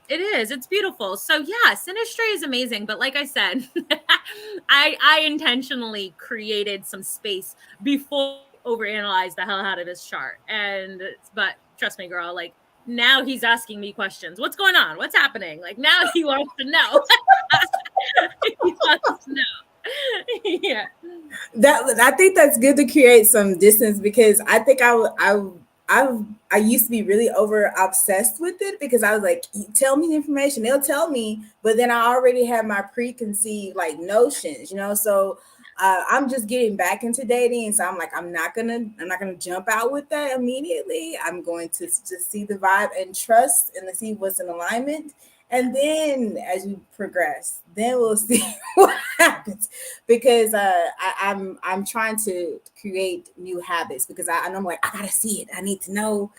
B: it is. It's beautiful. So yeah, synastry is amazing. But like I said, I intentionally created some space before I overanalyze the hell out of his chart. But trust me, girl, like now he's asking me questions. What's going on? What's happening? Like now he wants to know. He wants to know. Yeah.
A: That I think that's good to create some distance because I think I used to be really over obsessed with it because I was like, tell me the information, they'll tell me, but then I already have my preconceived like notions, So I'm just getting back into dating, so I'm like, I'm not gonna jump out with that immediately. I'm going to just see the vibe and trust and to see what's in alignment. And then as we progress, then we'll see what happens because I'm trying to create new habits because and I'm like I gotta see it, I need to know,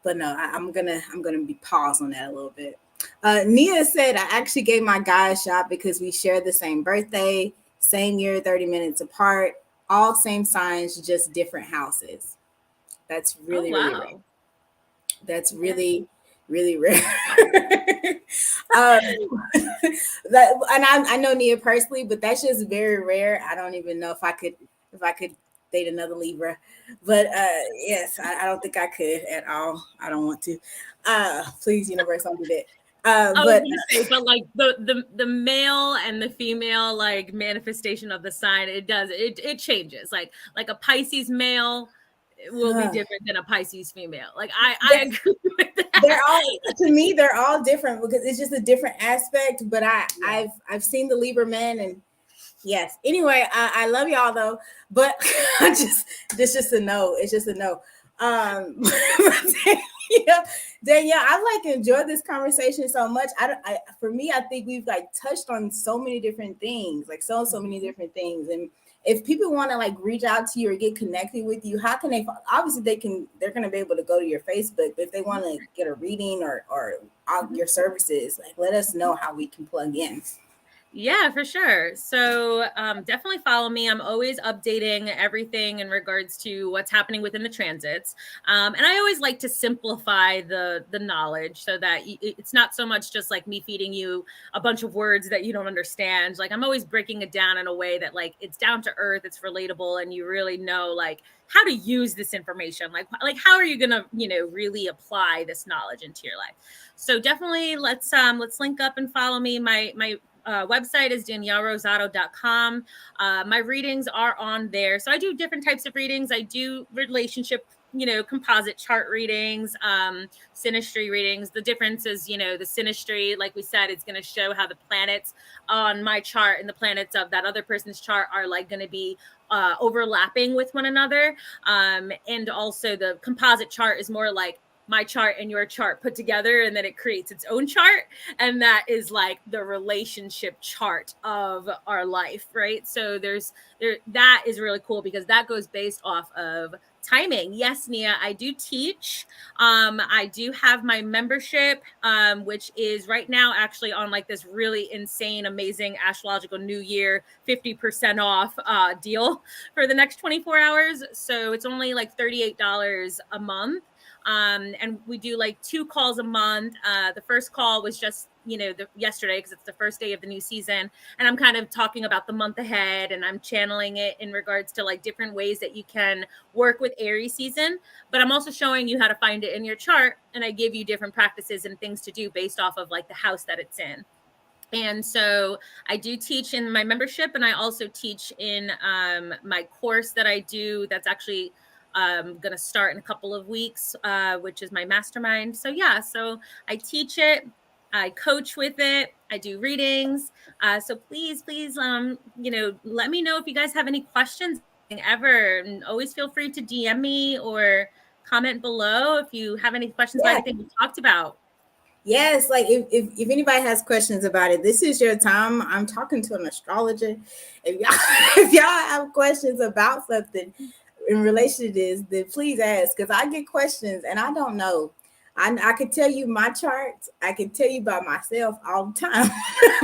A: but no, I'm gonna be pause on that a little bit. Nia said I actually gave my guy a shot because we share the same birthday, same year, 30 minutes apart, all same signs, just different houses. That's
B: Oh
A: really rare.
B: wow.
A: That's
B: Yeah.
A: really rare. um, that, and I know Nia personally, but that's just very rare. I don't even know if I could date another Libra, but yes, I don't think I could at all. I don't want to. Please, universe, don't do that.
B: I was
A: But
B: gonna say, but like the male and the female like manifestation of the sign, it changes. Like a Pisces male will be
A: uh,
B: different than a Pisces female. Like I
A: that,
B: agree with
A: they're
B: that.
A: all to me they're all different because it's just a different aspect. But
B: Yeah.
A: I've seen the Libra men and yes. Anyway, I love y'all though, but I just this just a no. It's just a no. Yeah, Danielle, I like enjoyed this conversation so much. For me, I think we've like touched on so many different things, like so many
B: Mhm.
A: different things. And if people want to like reach out to you or get connected with you, how can they? Obviously, they're gonna be able to go to your Facebook. But if they want to get a reading or
B: Mhm.
A: your services, like let us know how we can plug in.
B: Yeah, for sure. So definitely follow me. I'm always updating everything in regards to what's happening within the transits, and I always like to simplify the knowledge so that it's not so much just like me feeding you a bunch of words that you don't understand. Like I'm always breaking it down in a way that like it's down to earth, it's relatable, and you really know like how to use this information. Like how are you gonna really apply this knowledge into your life? So definitely let's link up and follow me. My website is daniellerosado.com. My readings are on there. So I do different types of readings. I do relationship, composite chart readings, synastry readings. The difference is, the synastry, like we said, it's going to show how the planets on my chart and the planets of that other person's chart are like going to be overlapping with one another. And also the composite chart is more like my chart and your chart put together, and then it creates its own chart, and that is like the relationship chart of our life, right? So that is really cool because that goes based off of timing. Yes, Nia, I do teach. I do have my membership, which is right now actually on like this really insane amazing astrological new year 50% off deal for the next 24 hours. So it's only like $38 a month, and we do like 2 calls a month. The first call was just yesterday because it's the first day of the new season, and I'm kind of talking about the month ahead, and I'm channeling it in regards to like different ways that you can work with Aries season. But I'm also showing you how to find it in your chart, and I give you different practices and things to do based off of like the house that it's in. And so I do teach in my membership, and I also teach in my course that I do that's actually going to start in a couple of weeks, which is my mastermind. So yeah, so I teach it. I coach with it. I do readings. So please, let me know if you guys have any questions ever. And always feel free to DM me or comment below if you have any questions about
A: Yeah.
B: anything we talked about.
A: Yes, like if anybody has questions about it, this is your time. I'm talking to an astrologer. If y'all if y'all have questions about something in relation to this, then please ask because I get questions and I don't know. I could tell you my charts. I can tell you about myself all the time,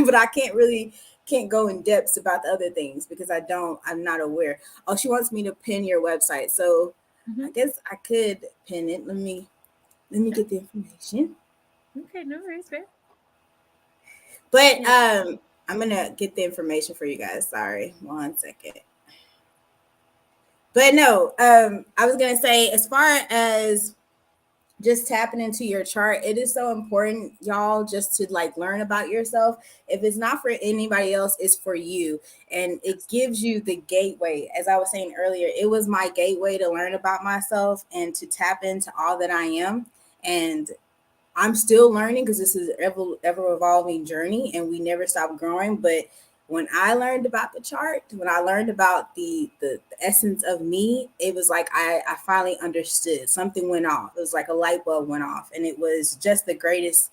A: but I can't go in depths about the other things because I'm not aware. Oh, she wants me to pin your website, so I
B: Mm-hmm.
A: guess I could pin it. Let me
B: Sure.
A: get the information.
B: Okay, no worries, babe.
A: But
B: Yeah.
A: I'm gonna get the information for you guys. Sorry, 1 second. But no, I was gonna say as far as just tapping into your chart, it is so important, y'all, just to like learn about yourself. If it's not for anybody else, it's for you. And it gives you the gateway. As I was saying earlier, it was my gateway to learn about myself and to tap into all that I am. And I'm still learning because this is an ever evolving journey and we never stop growing. But when I learned about the chart, when I learned about the essence of me, it was like I finally understood. Something went off. It was like a light bulb went off. And it was just the greatest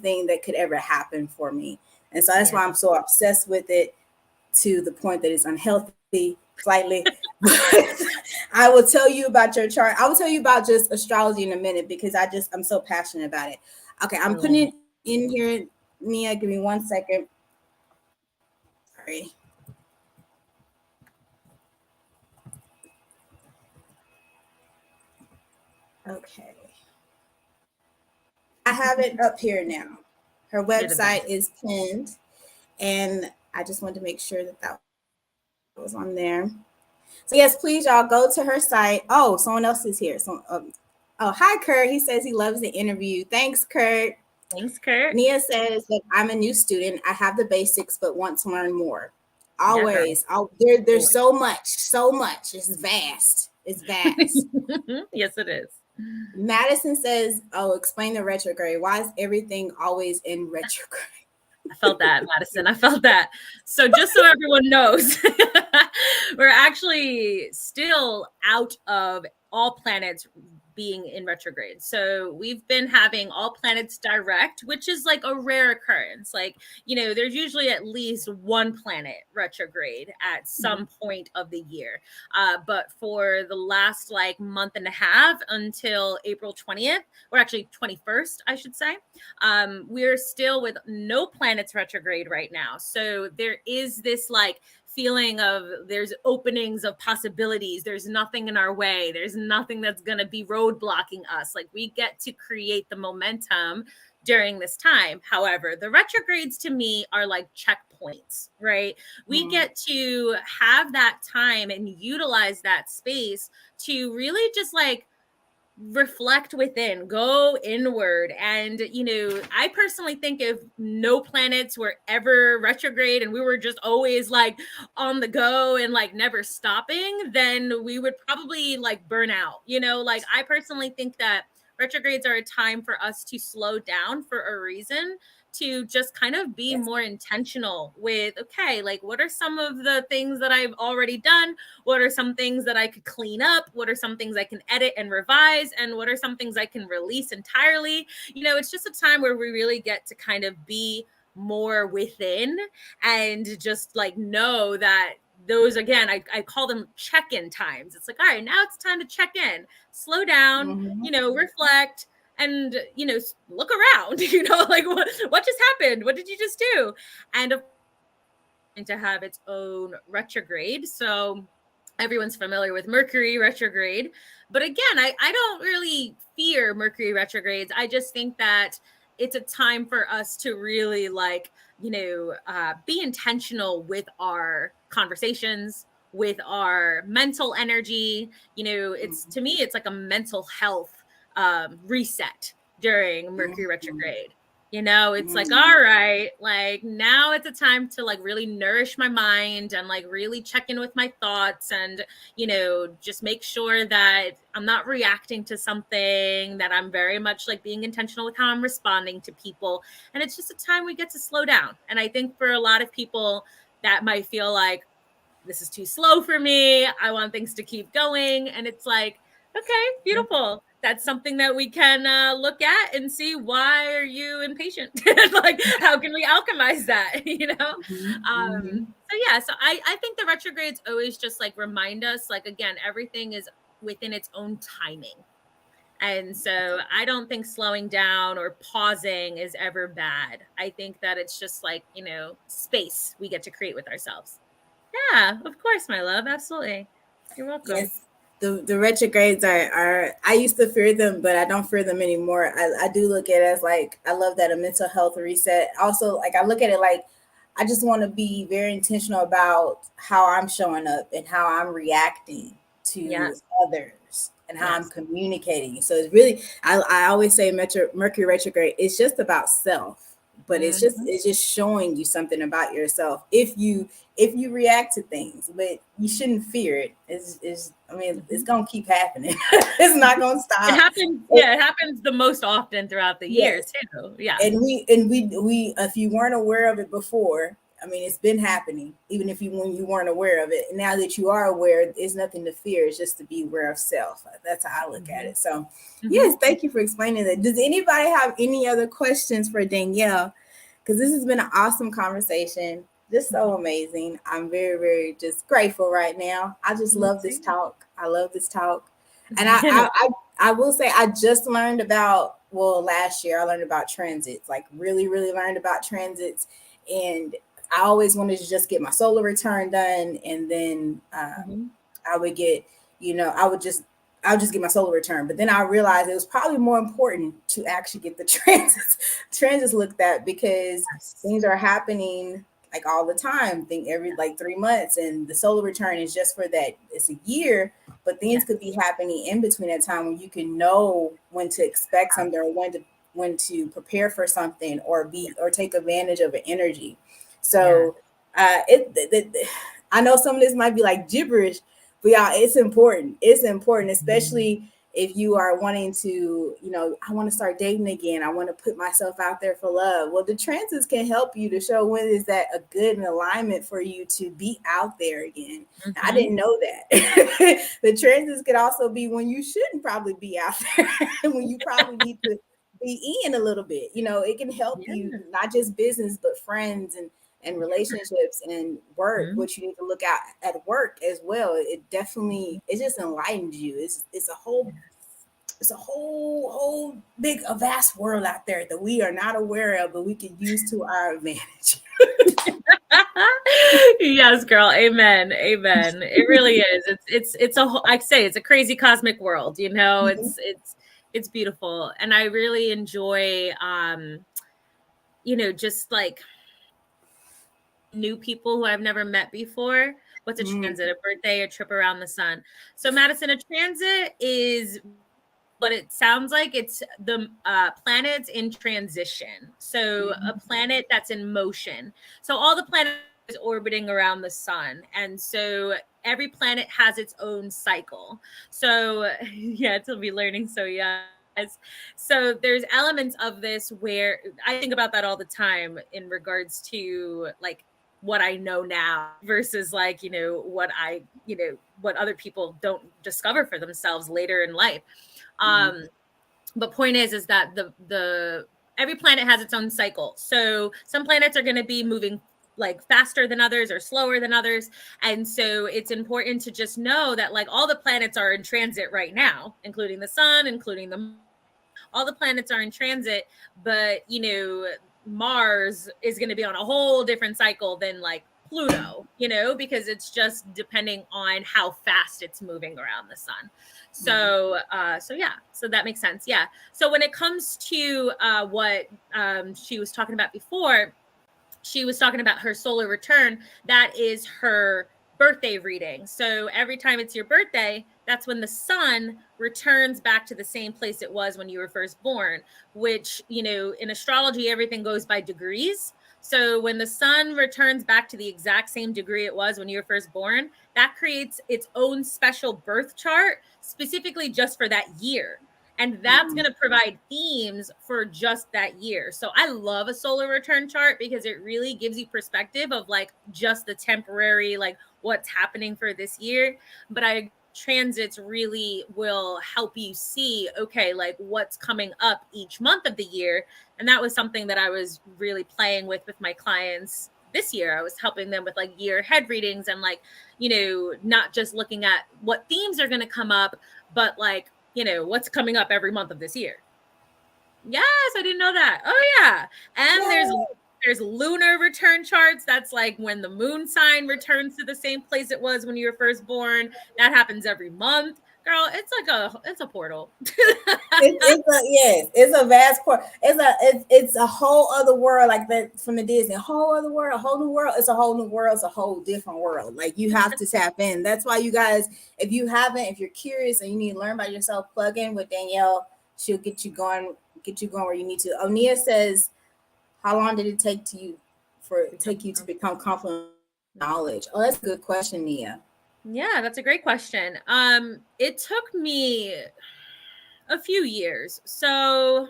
A: thing that could ever happen for me. And so that's
B: Yeah.
A: why I'm so obsessed with it to the point that it's unhealthy slightly. But I will tell you about your chart. I will tell you about just astrology in a minute because I'm so passionate about it. Okay, I'm putting it
B: Brilliant.
A: in here. Nia, give me 1 second. Sorry. Okay. I have it up here now. Her
B: You're the best.
A: website is pinned, and I just wanted to make sure that that was on there. So yes, please, y'all go to her site. Oh, someone else is here. Oh, hi, Kurt. He says he loves the interview. Thanks, Kurt.
B: Thanks, Kurt.
A: Nia says that I'm a new student. I have the basics, but want to learn more.
B: Yeah, girl.
A: Always. There's so much, so much. It's vast. It's vast.
B: Yes, it is.
A: Madison says, "Oh, explain the retrograde. Why is everything always in retrograde?"
B: I felt that, Madison. I felt that. So, just so everyone knows, we're actually still out of all planets being in retrograde. So, we've been having all planets direct, which is like a rare occurrence. Like, there's usually at least one planet retrograde at some point of the year. But for the last like month and a half until April 20th, or actually 21st, I should say, we're still with no planets retrograde right now. So there is this like feeling of there's openings of possibilities. There's nothing in our way. There's nothing that's going to be roadblocking us. Like we get to create the momentum during this time. However, the retrogrades to me are like checkpoints, right? We get to have that time and utilize that space to really just like reflect within, go inward. And I personally think if no planets were ever retrograde and we were just always like on the go and like never stopping, then we would probably like burn out. Like I personally think that retrogrades are a time for us to slow down for a reason, to just kind of be
A: Yes.
B: more intentional with, okay, like what are some of the things that I've already done? What are some things that I could clean up? What are some things I can edit and revise? And what are some things I can release entirely? It's just a time where we really get to kind of be more within and just like know that those, again, I call them check-in times. It's like, all right, now it's time to check in, slow down, reflect, and look around, like what just happened? What did you just do? And of to have its own retrograde. So everyone's familiar with Mercury retrograde. But again, I don't really fear Mercury retrogrades. I just think that it's a time for us to really like, be intentional with our conversations, with our mental energy. It's, to me, it's like a mental health reset during Mercury retrograde. It's like, all right, like now it's a time to like really nourish my mind and like really check in with my thoughts and, just make sure that I'm not reacting to something, that I'm very much like being intentional with how I'm responding to people. And it's just a time we get to slow down. And I think for a lot of people that might feel like, this is too slow for me. I want things to keep going. And it's like, okay, beautiful. That's something that we can look at and see, why are you impatient? Like, how can we alchemize that? So think the retrogrades always just like remind us, like, again, everything is within its own timing. And so I don't think slowing down or pausing is ever bad. I think that it's just like, space we get to create with ourselves. Yeah, of course, my love. Absolutely. You're welcome.
A: Yes, the retrogrades are I used to fear them, but I don't fear them anymore. I do look at it as like I love that a mental health reset. Also, like I look at it like I just want to be very intentional about how I'm showing up and how I'm reacting to
B: Yes.
A: others and how I'm
B: Yes.
A: communicating. So it's really I always say Mercury retrograde, it's just about self, but
B: Mm-hmm.
A: it's just showing you something about yourself if you react to things, but you shouldn't fear it. Is I mean, it's
B: Mm-hmm.
A: gonna keep happening. It's not gonna
B: It
A: stop.
B: happens. Yeah, it happens the most often throughout the year
A: Yes,
B: too. Yeah.
A: and we if you weren't aware of it before, I mean, it's been happening. Even if you when you weren't aware of it, now that you are aware, there's nothing to fear. It's just to be aware of self. That's how I look at
B: Mm-hmm.
A: it. So,
B: Mm-hmm.
A: yes, thank you for explaining that. Does anybody have any other questions for Danielle? Because this has been an awesome conversation. Just so amazing. I'm very, very just grateful right now. I just
B: Me
A: love this
B: too.
A: talk. I love this talk. And I will say I just learned about, well, last year I learned about transits, like really, really learned about transits. And I always wanted to just get my solar return done. And then
B: Mm-hmm.
A: I would get, I would just get my solar return. But then I realized it was probably more important to actually get the transits looked at because
B: Yes.
A: things are happening like all the time. Think every like 3 months, and the solar return is just for that. It's a year, but things could
B: Yes.
A: be happening in between that time when you can know when to expect something or when to prepare for something or be or take advantage of an energy.
B: Yeah.
A: So I know some of this might be like gibberish, but yeah, it's important. It's important, especially if you are wanting to, I want to start dating again. I want to put myself out there for love. Well, the transits can help you to show when is that a good alignment for you to be out there again. I
B: Mm-hmm.
A: didn't know that. The transits could also be when you shouldn't probably be out there, when you probably need to be in a little bit. It can help you
B: Yeah.
A: not just business, but friends and relationships and work,
B: Mm-hmm.
A: what you need to look at work as well. It definitely it just enlightens you. It's a whole big a vast world out there that we are not aware of, but we can use to our advantage.
B: Yes, girl. Amen. Amen. It really is. It's I say it's a crazy cosmic world, it's beautiful. And I really enjoy just like new people who I've never met before. What's a
A: Mm,
B: transit? A birthday, a trip around the sun. So Madison, a transit is what it sounds like. It's the planets in transition. So a
A: mhm,
B: planet that's in motion. So all the planets is orbiting around the sun, and so every planet has its own cycle. So yeah, to be learning. So yeah. So there's elements of this where I think about that all the time in regards to like what I know now versus like, what other people don't discover for themselves later in life.
A: mhm,
B: Um, but point is that the every planet has its own cycle. So some planets are going to be moving like faster than others or slower than others. And so it's important to just know that like all the planets are in transit right now, including the sun, including the all the planets are in transit, but Mars is going to be on a whole different cycle than like Pluto, because it's just depending on how fast it's moving around the sun.
A: mhm,
B: So yeah, so that makes sense. Yeah. So when it comes to what she was talking about before, she was talking about her solar return. That is her birthday reading. So every time it's your birthday, that's when the sun returns back to the same place it was when you were first born, which, in astrology, everything goes by degrees. So when the sun returns back to the exact same degree it was when you were first born, that creates its own special birth chart specifically just for that year. And that's going to provide themes for just that year. So I love a solar return chart because it really gives you perspective of like just the temporary, like what's happening for this year. But I transits really will help you see, okay, like what's coming up each month of the year. And that was something that I was really playing with my clients this year. I was helping them with like year head readings and like, not just looking at what themes are going to come up, but like, what's coming up every month of this year. Yes, I didn't know that. Oh yeah. And there's lunar return charts. That's like when the moon sign returns to the same place it was when you were first born. That happens every month. Girl, it's a portal.
A: It's a vast part. It's a whole other world like that from the Disney. A whole other world, a whole new world. It's a whole new world. It's a whole different world. Like you have to tap in. That's why you guys, if you're curious and you need to learn about yourself, plug in with Danielle. She'll get you going where you need to. Onia says, how long did it take you to become confident with knowledge? Oh, that's a good question, Nia.
B: Yeah, that's a great question. It took me a few years. So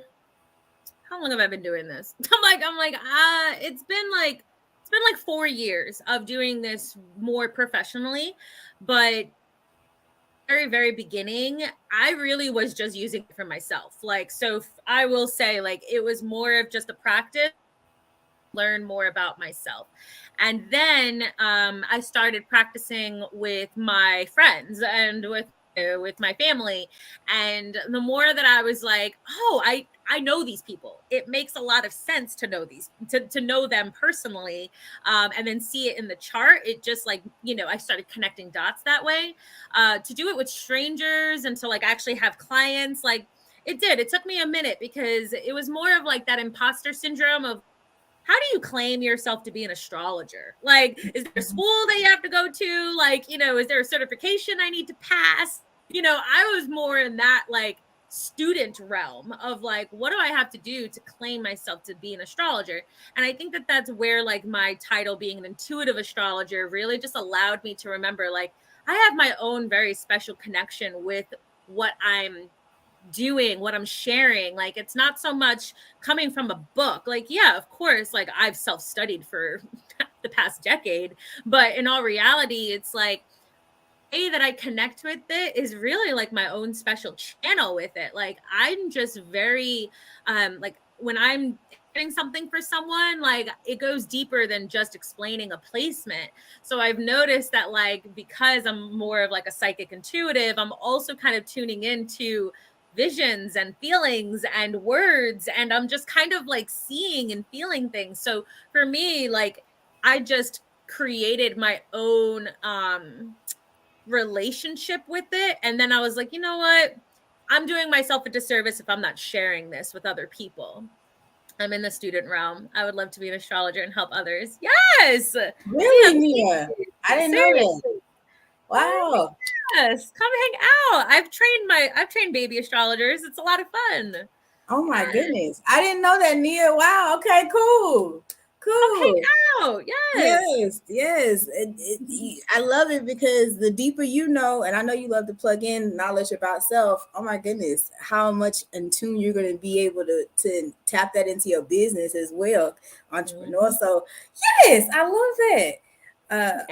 B: how long have I been doing this? It's been like 4 years of doing this more professionally, but very, very beginning, I really was just using it for myself. Like, so I will say, like, it was more of just a practice, learn more about myself. And then I started practicing with my friends and with my family. And the more that I was like, oh, I know these people. It makes a lot of sense to know to know them personally, and then see it in the chart. It just like, I started connecting dots that way. To do it with strangers and to like actually have clients, like it took me a minute because it was more of like that imposter syndrome of how do you claim yourself to be an astrologer? Like, is there a school that you have to go to? Like, is there a certification I need to pass? I was more in that like student realm of like, what do I have to do to claim myself to be an astrologer? And I think that that's where like my title being an intuitive astrologer really just allowed me to remember like, I have my own very special connection with what I'm doing, what I'm sharing. Like it's not so much coming from a book. Like, yeah, of course, like I've self-studied for the past decade, but in all reality, it's like the way that I connect with it is really like my own special channel with it. Like I'm just very like when I'm getting something for someone, like it goes deeper than just explaining a placement. So I've noticed that like because I'm more of like a psychic intuitive, I'm also kind of tuning into visions and feelings and words, and I'm just kind of like seeing and feeling things. So for me, like I just created my own relationship with it, and then I was like, you know what, I'm doing myself a disservice if I'm not sharing this with other people. I'm in the student realm. I would love to be an astrologer and help others. Yes, Nia,
A: Really, Nia? I didn't know that.
B: seriously.
A: Wow.
B: Yes, come hang out. I've trained baby astrologers. It's a lot of fun.
A: Oh my
B: Yes.
A: goodness. I didn't know that, Nia. Wow. Okay, cool.
B: Come hang
A: Cool.
B: out. Yes.
A: Yes. I love it because the deeper you know, and I know you love to plug in knowledge about self. Oh my goodness, how much in tune you're going to be able to tap that into your business as well, entrepreneur.
B: Mhm.
A: So yes, I love that.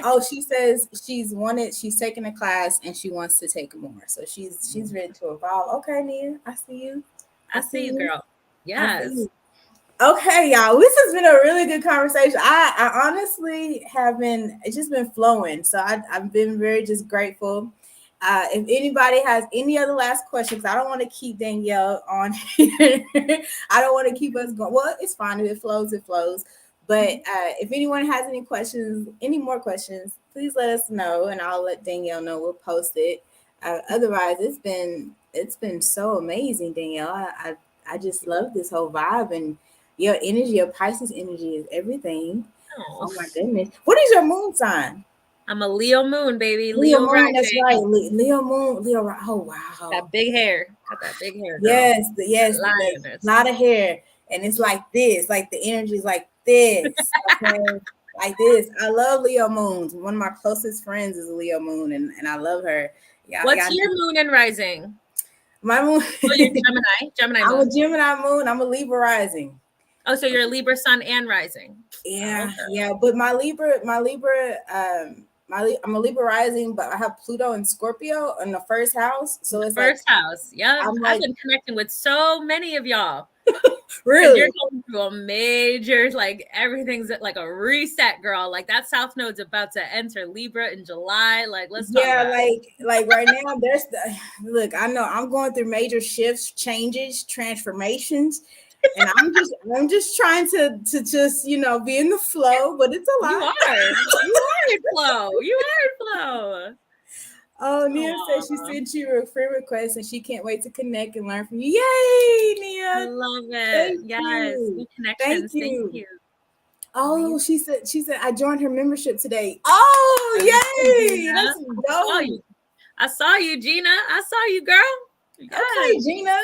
A: Oh, she says she's taking a class and she wants to take more. So she's ready to evolve. Okay, Nia, I see you. I
B: I see
A: see
B: you,
A: you.
B: girl.
A: I see
B: Yes.
A: you. Okay, y'all. This has been a really good conversation. I honestly have been it's just been flowing. So I've been very just grateful. If anybody has any other last questions, I don't want to keep Danielle on here. I don't want to keep us going. Well, it's fine. If it flows, it flows. But if anyone has any questions, any more questions, please let us know and I'll let Danielle know. We'll post it. Otherwise, it's been so amazing, Danielle. I just love this whole vibe and your energy, your Pisces energy is everything.
B: Oh.
A: Oh my goodness. What is your moon sign?
B: I'm a Leo moon, baby.
A: Leo
B: Leo
A: moon, that's right.
B: rising.
A: Leo moon, Oh wow.
B: Got big hair. Got that big hair, girl.
A: Yes, the
B: Lioness.
A: lot of hair, and it's like this. Like the energy is like this. Okay, like this. I love Leo moons. One of my closest friends is a Leo moon, and I love her. Yeah,
B: What's
A: yeah.
B: your moon and rising?
A: My moon.
B: Oh, you're Gemini. Gemini
A: I'm a
B: moon.
A: Gemini moon. I'm a Libra rising.
B: Oh, so you're a Libra sun and rising. Oh,
A: Yeah,
B: okay.
A: yeah. But I'm a Libra rising, but I have Pluto and Scorpio in the first house.
B: In
A: So
B: the
A: it's like
B: first house. Yep.
A: I'm
B: I've
A: like
B: been connecting with so many of y'all because you're
A: really,
B: going through a major, like everything's like a reset, girl. Like that South Node's about to enter Libra in July. Like, let's talk
A: yeah.
B: about it.
A: Like right now, there's the look. I know I'm going through major shifts, changes, transformations, and I'm just trying to just be in the flow, but it's a
B: You
A: lot.
B: are. You are in flow. You are in flow.
A: Oh, Nia said she
B: Aw,
A: sent you a friend request and she can't wait to connect and learn from you. Yay,
B: I
A: Nia!
B: love it.
A: Thank
B: Yes.
A: you.
B: New
A: Thank
B: connections. Thank
A: you.
B: you.
A: Oh,
B: Amazing.
A: she said I joined her membership today. Oh,
B: Very good,
A: yay!
B: Gina.
A: That's
B: I saw
A: dope.
B: you. I saw you, Gina. I saw you, girl.
A: Okay,
B: Yes.
A: Gina.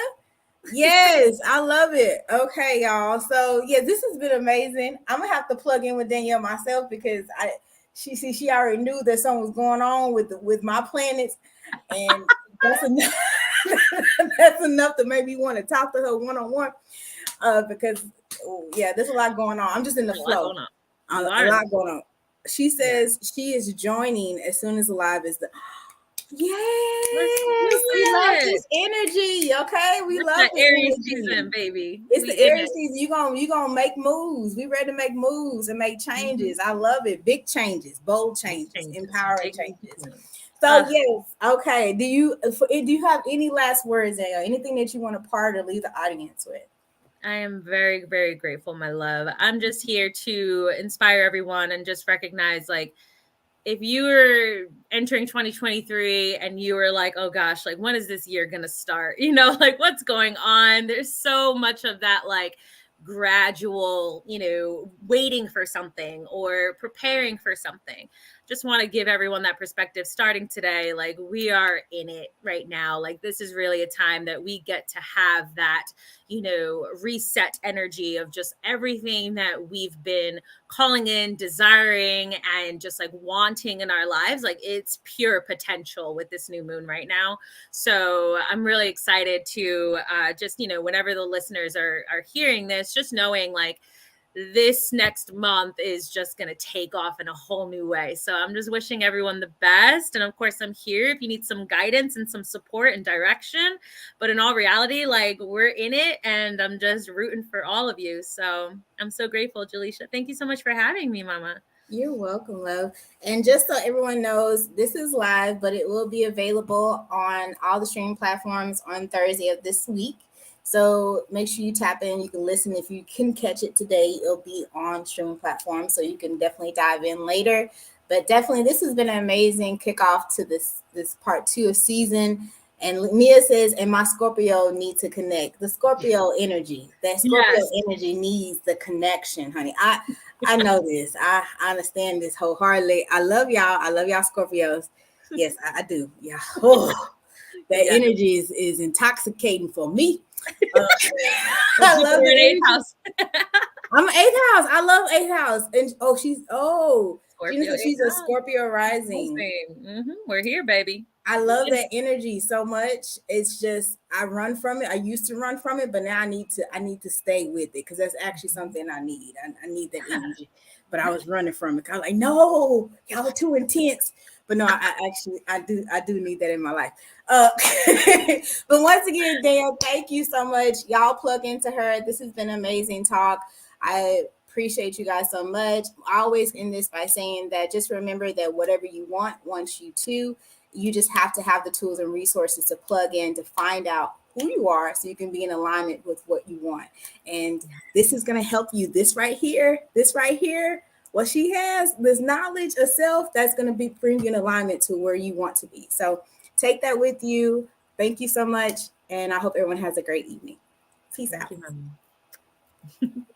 A: Yes, I love it. Okay, y'all. So yeah, this has been amazing. I'm gonna have to plug in with Danielle myself because she already knew that something was going on with my planets, and that's enough. That's enough to make me want to talk to her one on one. Because yeah, there's a lot going on. I'm just in the
B: There's a lot
A: flow.
B: going on. You
A: A
B: are in the
A: lot going on. She
B: Yeah.
A: says she is joining as soon as the live is done.
B: Let's
A: Yes,
B: do
A: we love
B: it.
A: this energy. Okay, we
B: It's
A: love
B: that
A: the
B: Aries season,
A: energy.
B: baby.
A: It's
B: We
A: the
B: in
A: Aries
B: it.
A: season. You gonna make moves. We ready to make moves and make
B: Mhm.
A: changes. I love it. Big changes, bold
B: Big
A: changes,
B: changes.
A: empowering
B: Big
A: changes.
B: movements.
A: So yes, okay. Do you have any last words, Danielle? Anything that you want to part or leave the audience with?
B: I am very, very grateful, my love. I'm just here to inspire everyone and just recognize, like, if you were entering 2023 and you were like, oh gosh, like, when is this year going to start? Like, what's going on? There's so much of that, like, gradual, waiting for something or preparing for something. Just want to give everyone that perspective starting today. Like, we are in it right now. Like, this is really a time that we get to have that, reset energy of just everything that we've been calling in, desiring, and just like wanting in our lives. Like, it's pure potential with this new moon right now. So I'm really excited to just, whenever the listeners are hearing this, just knowing like this next month is just going to take off in a whole new way. So I'm just wishing everyone the best. And of course, I'm here if you need some guidance and some support and direction. But in all reality, like, we're in it and I'm just rooting for all of you. So I'm so grateful, Jaleisha. Thank you so much for having me, Mama.
A: You're welcome, love. And just so everyone knows, this is live, but it will be available on all the streaming platforms on Thursday of this week. So make sure you tap in. You can listen. If you can catch it today, it'll be on streaming platforms. So you can definitely dive in later. But definitely, this has been an amazing kickoff to this part two of season. And Mia says, and my Scorpio need to connect. The Scorpio energy, that Scorpio
B: Yes.
A: energy needs the connection, honey. I know this. I understand this wholeheartedly. I love y'all. I love y'all, Scorpios. Yes, I do. Yeah. Oh, that
B: Yeah.
A: energy is intoxicating for me. Uh,
B: Those
A: I
B: people
A: love
B: are in
A: the
B: eighth
A: energy.
B: house.
A: I'm an eighth house. I love eighth house. And Gina
B: Scorpio
A: said
B: eighth
A: she's a
B: house.
A: Scorpio rising.
B: We're here, baby.
A: I
B: We
A: love
B: in
A: that energy so much. It's just I run from it. I used to run from it, but now I need to stay with it because that's actually something I need. I need that energy. But I was running from it. I was like, no, y'all are too intense. But no, I do need that in my life. Uh, but once again, Dale, thank you so much. Y'all plug into her. This has been an amazing talk. I appreciate you guys so much. I always end this by saying that just remember that whatever you wants you to. You just have to have the tools and resources to plug in to find out who you are so you can be in alignment with what you want. And this is going to help you. This right here, what she has, this knowledge of self, that's going to be bring you in alignment to where you want to be. So take that with you. Thank you so much. And I hope everyone has a great evening. Peace
B: Thank
A: out.
B: you, Mama.